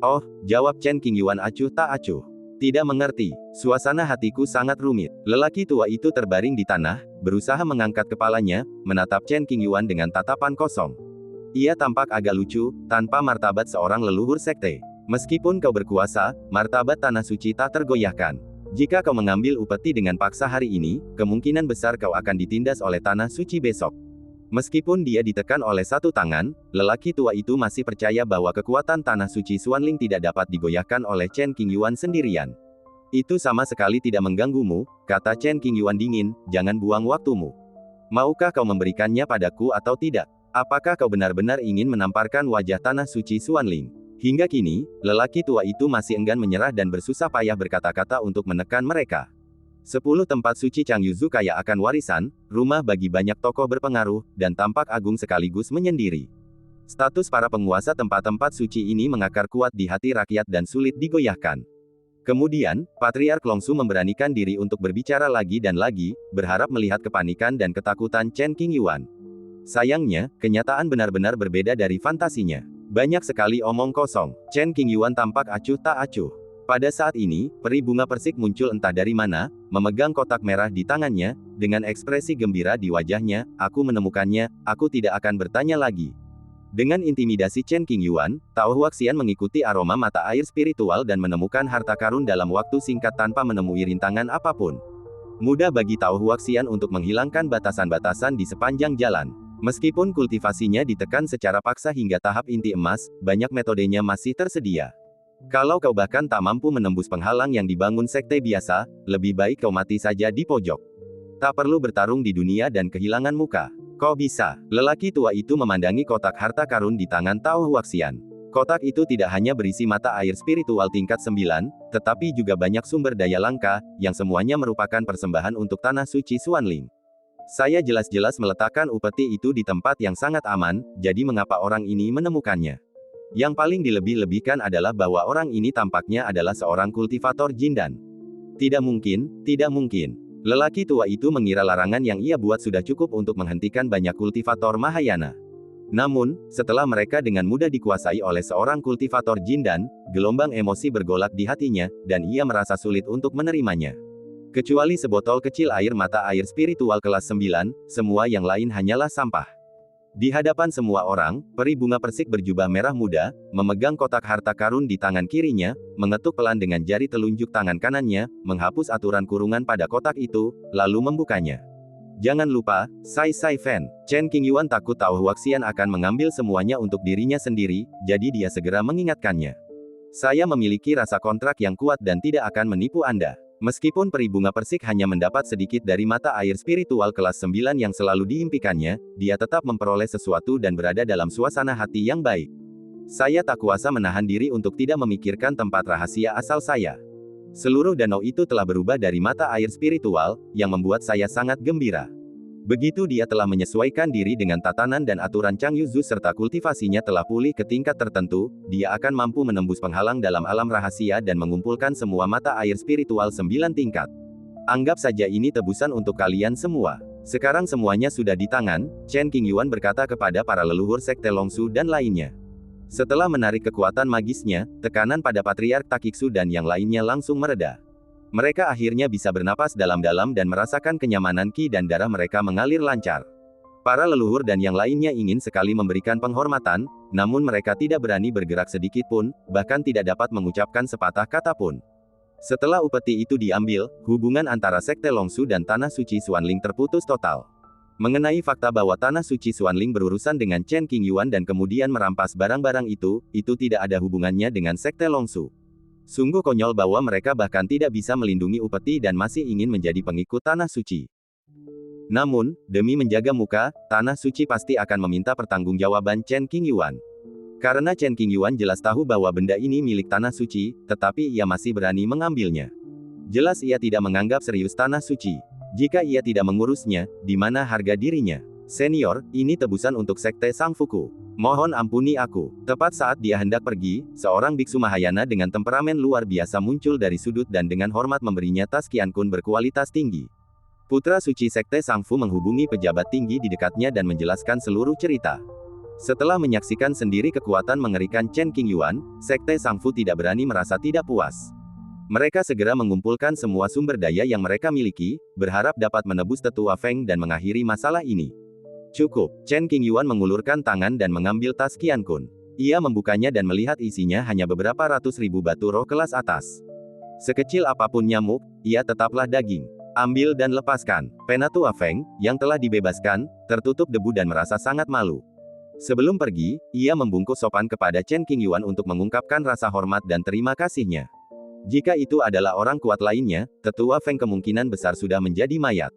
Oh, jawab Chen Qingyuan acuh tak acuh. Tidak mengerti. Suasana hatiku sangat rumit. Lelaki tua itu terbaring di tanah, berusaha mengangkat kepalanya, menatap Chen Qingyuan dengan tatapan kosong. Ia tampak agak lucu, tanpa martabat seorang leluhur sekte. Meskipun kau berkuasa, martabat tanah suci tak tergoyahkan. Jika kau mengambil upeti dengan paksa hari ini, kemungkinan besar kau akan ditindas oleh tanah suci besok. Meskipun dia ditekan oleh satu tangan, lelaki tua itu masih percaya bahwa kekuatan tanah suci Xuanling tidak dapat digoyahkan oleh Chen Qingyuan sendirian. Itu sama sekali tidak mengganggumu, kata Chen Qingyuan dingin, jangan buang waktumu. Maukah kau memberikannya padaku atau tidak? Apakah kau benar-benar ingin menamparkan wajah tanah suci Xuanling? Hingga kini, lelaki tua itu masih enggan menyerah dan bersusah payah berkata-kata untuk menekan mereka. 10 tempat suci Changyu kaya akan warisan, rumah bagi banyak tokoh berpengaruh, dan tampak agung sekaligus menyendiri. Status para penguasa tempat-tempat suci ini mengakar kuat di hati rakyat dan sulit digoyahkan. Kemudian, Patriark Longsu memberanikan diri untuk berbicara lagi dan lagi, berharap melihat kepanikan dan ketakutan Chen Qingyuan. Sayangnya, kenyataan benar-benar berbeda dari fantasinya. Banyak sekali omong kosong. Chen Qingyuan tampak acuh tak acuh. Pada saat ini, peri bunga persik muncul entah dari mana, memegang kotak merah di tangannya, dengan ekspresi gembira di wajahnya, aku menemukannya, aku tidak akan bertanya lagi. Dengan intimidasi Chen Qingyuan, Tao Huaxian mengikuti aroma mata air spiritual dan menemukan harta karun dalam waktu singkat tanpa menemui rintangan apapun. Mudah bagi Tao Huaxian untuk menghilangkan batasan-batasan di sepanjang jalan. Meskipun kultivasinya ditekan secara paksa hingga tahap inti emas, banyak metodenya masih tersedia. Kalau kau bahkan tak mampu menembus penghalang yang dibangun sekte biasa, lebih baik kau mati saja di pojok. Tak perlu bertarung di dunia dan kehilangan muka. Kau bisa. Lelaki tua itu memandangi kotak harta karun di tangan Tao Huaxian. Kotak itu tidak hanya berisi mata air spiritual tingkat 9, tetapi juga banyak sumber daya langka, yang semuanya merupakan persembahan untuk tanah suci Xuanling. Saya jelas-jelas meletakkan upeti itu di tempat yang sangat aman, jadi mengapa orang ini menemukannya? Yang paling dilebih-lebihkan adalah bahwa orang ini tampaknya adalah seorang kultivator jindan. Tidak mungkin, tidak mungkin. Lelaki tua itu mengira larangan yang ia buat sudah cukup untuk menghentikan banyak kultivator Mahayana. Namun, setelah mereka dengan mudah dikuasai oleh seorang kultivator jindan, gelombang emosi bergolak di hatinya, dan ia merasa sulit untuk menerimanya. Kecuali sebotol kecil air mata air spiritual kelas 9, semua yang lain hanyalah sampah. Di hadapan semua orang, peri bunga persik berjubah merah muda, memegang kotak harta karun di tangan kirinya, mengetuk pelan dengan jari telunjuk tangan kanannya, menghapus aturan kurungan pada kotak itu, lalu membukanya. Jangan lupa, Sai Fan. Chen Qingyuan takut Tao Huaxian akan mengambil semuanya untuk dirinya sendiri, jadi dia segera mengingatkannya. Saya memiliki rasa kontrak yang kuat dan tidak akan menipu Anda. Meskipun peri bunga persik hanya mendapat sedikit dari mata air spiritual kelas 9 yang selalu diimpikannya, dia tetap memperoleh sesuatu dan berada dalam suasana hati yang baik. Saya tak kuasa menahan diri untuk tidak memikirkan tempat rahasia asal saya. Seluruh danau itu telah berubah dari mata air spiritual, yang membuat saya sangat gembira. Begitu dia telah menyesuaikan diri dengan tatanan dan aturan Changyu serta kultivasinya telah pulih ke tingkat tertentu, dia akan mampu menembus penghalang dalam alam rahasia dan mengumpulkan semua mata air spiritual 9 tingkat. Anggap saja ini tebusan untuk kalian semua. Sekarang semuanya sudah di tangan, Chen Qingyuan berkata kepada para leluhur sekte Longsu dan lainnya. Setelah menarik kekuatan magisnya, tekanan pada Patriark Takiksu dan yang lainnya langsung mereda. Mereka akhirnya bisa bernapas dalam-dalam dan merasakan kenyamanan ki dan darah mereka mengalir lancar. Para leluhur dan yang lainnya ingin sekali memberikan penghormatan, namun mereka tidak berani bergerak sedikit pun, bahkan tidak dapat mengucapkan sepatah kata pun. Setelah upeti itu diambil, hubungan antara sekte Longsu dan tanah suci Xuanling terputus total. Mengenai fakta bahwa tanah suci Xuanling berurusan dengan Chen Qingyuan dan kemudian merampas barang-barang itu tidak ada hubungannya dengan sekte Longsu. Sungguh konyol bahwa mereka bahkan tidak bisa melindungi upeti dan masih ingin menjadi pengikut tanah suci. Namun, demi menjaga muka, tanah suci pasti akan meminta pertanggungjawaban Chen Qingyuan. Karena Chen Qingyuan jelas tahu bahwa benda ini milik tanah suci, tetapi ia masih berani mengambilnya. Jelas ia tidak menganggap serius tanah suci. Jika ia tidak mengurusnya, di mana harga dirinya? Senior, ini tebusan untuk sekte Sangfuku. Mohon ampuni aku. Tepat saat dia hendak pergi, seorang biksu Mahayana dengan temperamen luar biasa muncul dari sudut dan dengan hormat memberinya tas Qiankun berkualitas tinggi. Putra suci sekte Sangfu menghubungi pejabat tinggi di dekatnya dan menjelaskan seluruh cerita. Setelah menyaksikan sendiri kekuatan mengerikan Chen Qingyuan, Sekte Sang Fu tidak berani merasa tidak puas. Mereka segera mengumpulkan semua sumber daya yang mereka miliki, berharap dapat menebus Tetua Feng dan mengakhiri masalah ini. Cukup, Chen Qingyuan mengulurkan tangan dan mengambil tas Qian Kun. Ia membukanya dan melihat isinya hanya beberapa ratus ribu batu roh kelas atas. Sekecil apapun nyamuk, ia tetaplah daging. Ambil dan lepaskan. Penatua Feng, yang telah dibebaskan, tertutup debu dan merasa sangat malu. Sebelum pergi, ia membungkuk sopan kepada Chen Qingyuan untuk mengungkapkan rasa hormat dan terima kasihnya. Jika itu adalah orang kuat lainnya, Tetua Feng kemungkinan besar sudah menjadi mayat.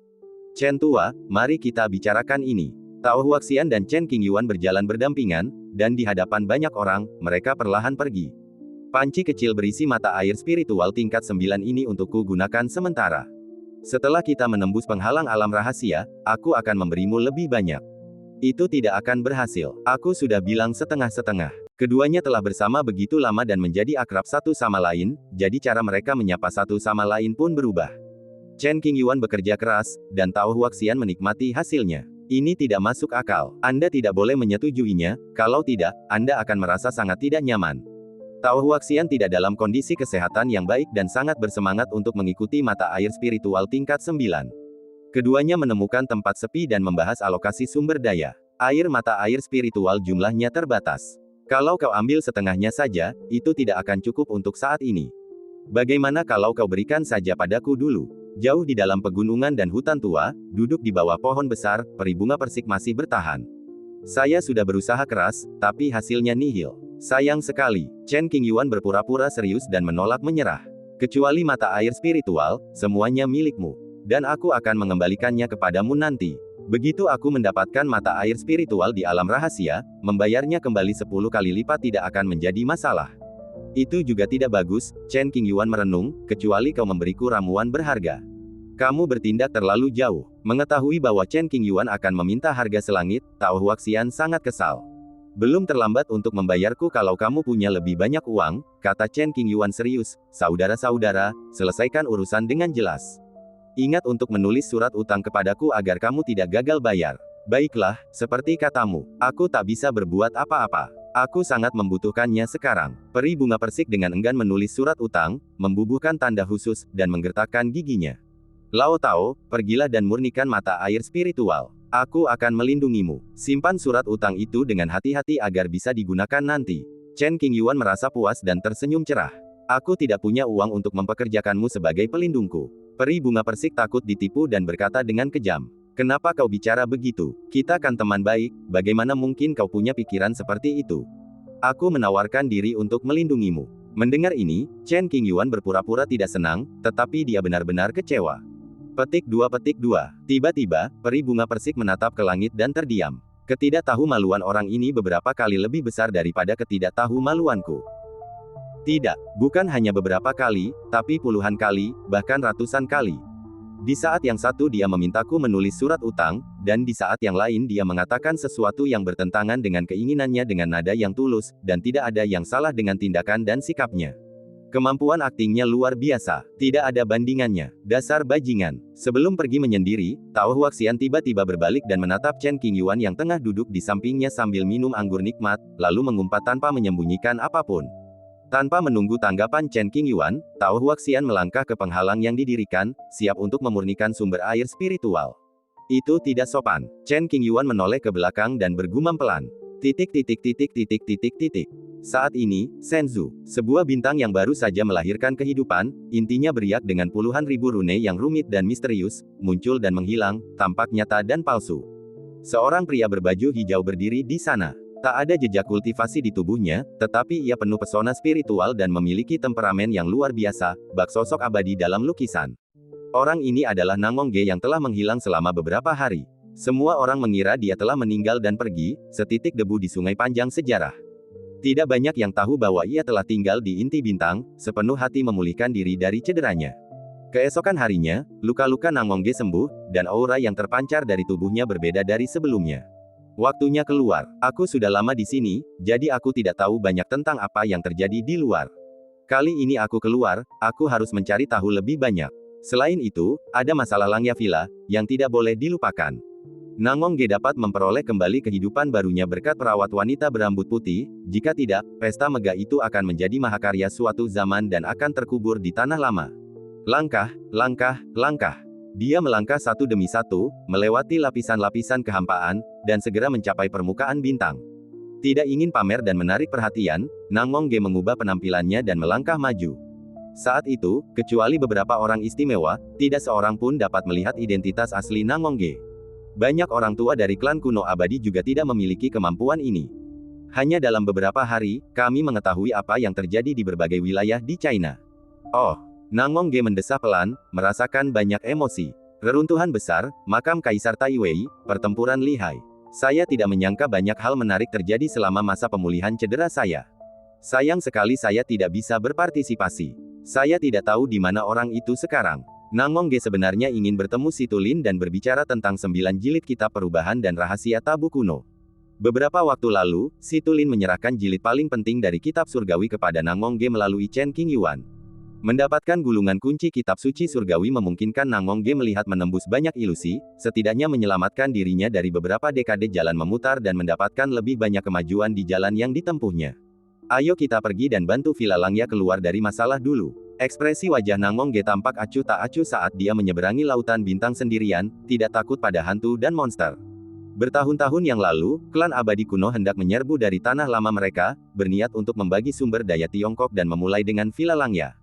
Chen Tua, mari kita bicarakan ini. Tao Huaxian dan Chen Qingyuan berjalan berdampingan, dan di hadapan banyak orang, mereka perlahan pergi. Panci kecil berisi mata air spiritual tingkat 9 ini untukku gunakan sementara. Setelah kita menembus penghalang alam rahasia, aku akan memberimu lebih banyak. Itu tidak akan berhasil. Aku sudah bilang setengah-setengah. Keduanya telah bersama begitu lama dan menjadi akrab satu sama lain, jadi cara mereka menyapa satu sama lain pun berubah. Chen Qingyuan bekerja keras, dan Tao Huaxian menikmati hasilnya. Ini tidak masuk akal. Anda tidak boleh menyetujuinya, kalau tidak, Anda akan merasa sangat tidak nyaman. Tao Huaxian tidak dalam kondisi kesehatan yang baik dan sangat bersemangat untuk mengikuti mata air spiritual tingkat 9. Keduanya menemukan tempat sepi dan membahas alokasi sumber daya. Air mata air spiritual jumlahnya terbatas. Kalau kau ambil setengahnya saja, itu tidak akan cukup untuk saat ini. Bagaimana kalau kau berikan saja padaku dulu? Jauh di dalam pegunungan dan hutan tua, duduk di bawah pohon besar, peri bunga persik masih bertahan. Saya sudah berusaha keras, tapi hasilnya nihil. Sayang sekali. Chen Qingyuan berpura-pura serius dan menolak menyerah. Kecuali mata air spiritual, semuanya milikmu. Dan aku akan mengembalikannya kepadamu nanti. Begitu aku mendapatkan mata air spiritual di alam rahasia, membayarnya kembali 10 kali lipat tidak akan menjadi masalah. Itu juga tidak bagus, Chen Qingyuan merenung, kecuali kau memberiku ramuan berharga. Kamu bertindak terlalu jauh. Mengetahui bahwa Chen Qingyuan akan meminta harga selangit, Tao Huaxian sangat kesal. Belum terlambat untuk membayarku kalau kamu punya lebih banyak uang, kata Chen Qingyuan serius. Saudara-saudara, selesaikan urusan dengan jelas. Ingat untuk menulis surat utang kepadaku agar kamu tidak gagal bayar. Baiklah, seperti katamu, aku tak bisa berbuat apa-apa. Aku sangat membutuhkannya sekarang. Peri bunga persik dengan enggan menulis surat utang, membubuhkan tanda khusus, dan menggertakkan giginya. Lao Tao, pergilah dan murnikan mata air spiritual. Aku akan melindungimu. Simpan surat utang itu dengan hati-hati agar bisa digunakan nanti. Chen Qingyuan merasa puas dan tersenyum cerah. Aku tidak punya uang untuk mempekerjakanmu sebagai pelindungku. Peri bunga persik takut ditipu dan berkata dengan kejam. Kenapa kau bicara begitu? Kita kan teman baik, bagaimana mungkin kau punya pikiran seperti itu? Aku menawarkan diri untuk melindungimu. Mendengar ini, Chen Qingyuan berpura-pura tidak senang, tetapi dia benar-benar kecewa. Petik 2. Tiba-tiba, peri bunga persik menatap ke langit dan terdiam. Ketidaktahumaluan orang ini beberapa kali lebih besar daripada ketidaktahumaluanku. Tidak, bukan hanya beberapa kali, tapi puluhan kali, bahkan ratusan kali. Di saat yang satu dia memintaku menulis surat utang, dan di saat yang lain dia mengatakan sesuatu yang bertentangan dengan keinginannya dengan nada yang tulus, dan tidak ada yang salah dengan tindakan dan sikapnya. Kemampuan aktingnya luar biasa, tidak ada bandingannya, dasar bajingan. Sebelum pergi menyendiri, Tao Huaxian tiba-tiba berbalik dan menatap Chen Qingyuan yang tengah duduk di sampingnya sambil minum anggur nikmat, lalu mengumpat tanpa menyembunyikan apapun. Tanpa menunggu tanggapan Chen Qingyuan, Tao Huaxian melangkah ke penghalang yang didirikan, siap untuk memurnikan sumber air spiritual. Itu tidak sopan. Chen Qingyuan menoleh ke belakang dan bergumam pelan. Saat ini, Shenzhou, sebuah bintang yang baru saja melahirkan kehidupan, intinya beriak dengan puluhan ribu rune yang rumit dan misterius, muncul dan menghilang, tampak nyata dan palsu. Seorang pria berbaju hijau berdiri di sana. Tak ada jejak kultivasi di tubuhnya, tetapi ia penuh pesona spiritual dan memiliki temperamen yang luar biasa, bak sosok abadi dalam lukisan. Orang ini adalah Nangongge yang telah menghilang selama beberapa hari. Semua orang mengira dia telah meninggal dan pergi, setitik debu di sungai panjang sejarah. Tidak banyak yang tahu bahwa ia telah tinggal di inti bintang, sepenuh hati memulihkan diri dari cederanya. Keesokan harinya, luka-luka Nangongge sembuh, dan aura yang terpancar dari tubuhnya berbeda dari sebelumnya. Waktunya keluar. Aku sudah lama di sini, jadi aku tidak tahu banyak tentang apa yang terjadi di luar. Kali ini aku keluar, aku harus mencari tahu lebih banyak. Selain itu, ada masalah Langya Villa, yang tidak boleh dilupakan. Nangongge dapat memperoleh kembali kehidupan barunya berkat perawat wanita berambut putih, jika tidak, pesta megah itu akan menjadi mahakarya suatu zaman dan akan terkubur di tanah lama. Langkah, langkah, langkah. Dia melangkah satu demi satu, melewati lapisan-lapisan kehampaan, dan segera mencapai permukaan bintang. Tidak ingin pamer dan menarik perhatian, Nangongge mengubah penampilannya dan melangkah maju. Saat itu, kecuali beberapa orang istimewa, tidak seorang pun dapat melihat identitas asli Nangongge. Banyak orang tua dari klan kuno abadi juga tidak memiliki kemampuan ini. Hanya dalam beberapa hari, kami mengetahui apa yang terjadi di berbagai wilayah di China. Oh, Nangongge mendesah pelan, merasakan banyak emosi. Reruntuhan besar, makam Kaisar Taiwei, pertempuran lihai. Saya tidak menyangka banyak hal menarik terjadi selama masa pemulihan cedera saya. Sayang sekali saya tidak bisa berpartisipasi. Saya tidak tahu di mana orang itu sekarang. Nangongge sebenarnya ingin bertemu Situlin dan berbicara tentang 9 jilid kitab perubahan dan rahasia tabu kuno. Beberapa waktu lalu, Situlin menyerahkan jilid paling penting dari kitab surgawi kepada Nangongge melalui Chen Qingyuan. Mendapatkan gulungan kunci kitab suci surgawi memungkinkan Nangongge melihat menembus banyak ilusi, setidaknya menyelamatkan dirinya dari beberapa dekade jalan memutar dan mendapatkan lebih banyak kemajuan di jalan yang ditempuhnya. Ayo kita pergi dan bantu Villa Langya keluar dari masalah dulu. Ekspresi wajah Nangongge tampak acuh tak acuh saat dia menyeberangi lautan bintang sendirian, tidak takut pada hantu dan monster. Bertahun-tahun yang lalu, klan abadi kuno hendak menyerbu dari tanah lama mereka, berniat untuk membagi sumber daya Tiongkok dan memulai dengan Villa Langya.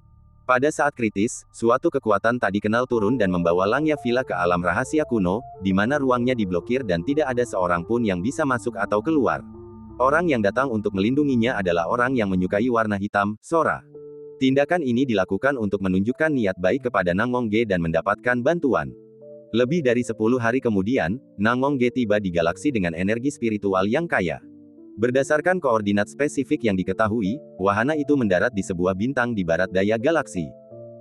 Pada saat kritis, suatu kekuatan tak dikenal turun dan membawa Langya Villa ke alam rahasia kuno, di mana ruangnya diblokir dan tidak ada seorang pun yang bisa masuk atau keluar. Orang yang datang untuk melindunginya adalah orang yang menyukai warna hitam, Sora. Tindakan ini dilakukan untuk menunjukkan niat baik kepada Nangongge dan mendapatkan bantuan. Lebih dari 10 hari kemudian, Nangongge tiba di galaksi dengan energi spiritual yang kaya. Berdasarkan koordinat spesifik yang diketahui, wahana itu mendarat di sebuah bintang di barat daya galaksi.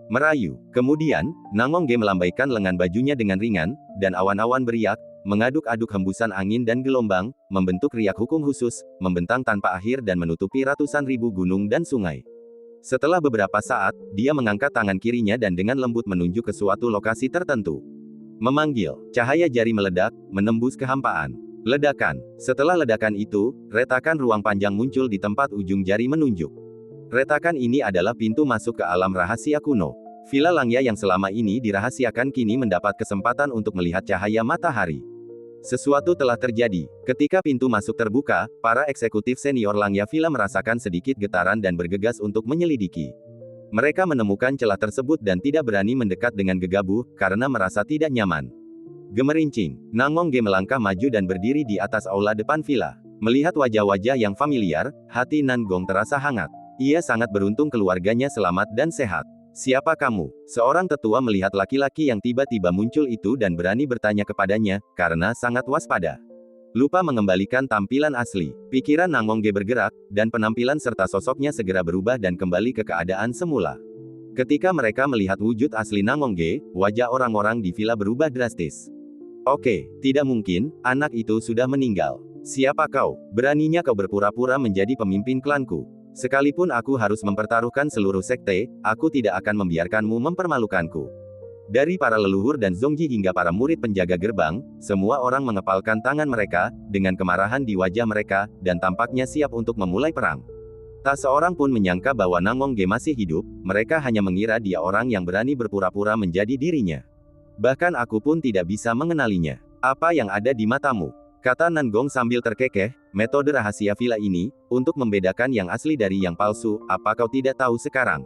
Merayu. Kemudian, Nangongge melambaikan lengan bajunya dengan ringan, dan awan-awan beriak, mengaduk-aduk hembusan angin dan gelombang, membentuk riak hukum khusus, membentang tanpa akhir dan menutupi ratusan ribu gunung dan sungai. Setelah beberapa saat, dia mengangkat tangan kirinya dan dengan lembut menunjuk ke suatu lokasi tertentu. Memanggil, cahaya jari meledak, menembus kehampaan. Ledakan. Setelah ledakan itu, retakan ruang panjang muncul di tempat ujung jari menunjuk. Retakan ini adalah pintu masuk ke alam rahasia kuno. Villa Langya yang selama ini dirahasiakan kini mendapat kesempatan untuk melihat cahaya matahari. Sesuatu telah terjadi. Ketika pintu masuk terbuka, para eksekutif senior Langya Villa merasakan sedikit getaran dan bergegas untuk menyelidiki. Mereka menemukan celah tersebut dan tidak berani mendekat dengan gegabah, karena merasa tidak nyaman. Gemerincing, Nangongge melangkah maju dan berdiri di atas aula depan villa. Melihat wajah-wajah yang familiar, hati Nangong terasa hangat. Ia sangat beruntung keluarganya selamat dan sehat. Siapa kamu? Seorang tetua melihat laki-laki yang tiba-tiba muncul itu dan berani bertanya kepadanya, karena sangat waspada. Lupa mengembalikan tampilan asli. Pikiran Nangongge bergerak, dan penampilan serta sosoknya segera berubah dan kembali ke keadaan semula. Ketika mereka melihat wujud asli Nangongge, wajah orang-orang di villa berubah drastis. Oke, tidak mungkin, anak itu sudah meninggal. Siapa kau? Beraninya kau berpura-pura menjadi pemimpin klanku. Sekalipun aku harus mempertaruhkan seluruh sekte, aku tidak akan membiarkanmu mempermalukanku. Dari para leluhur dan Zongji hingga para murid penjaga gerbang, semua orang mengepalkan tangan mereka, dengan kemarahan di wajah mereka, dan tampaknya siap untuk memulai perang. Tak seorang pun menyangka bahwa Nangongge masih hidup, mereka hanya mengira dia orang yang berani berpura-pura menjadi dirinya. Bahkan aku pun tidak bisa mengenalinya. Apa yang ada di matamu? Kata Nangong sambil terkekeh, metode rahasia villa ini, untuk membedakan yang asli dari yang palsu, apa kau tidak tahu sekarang?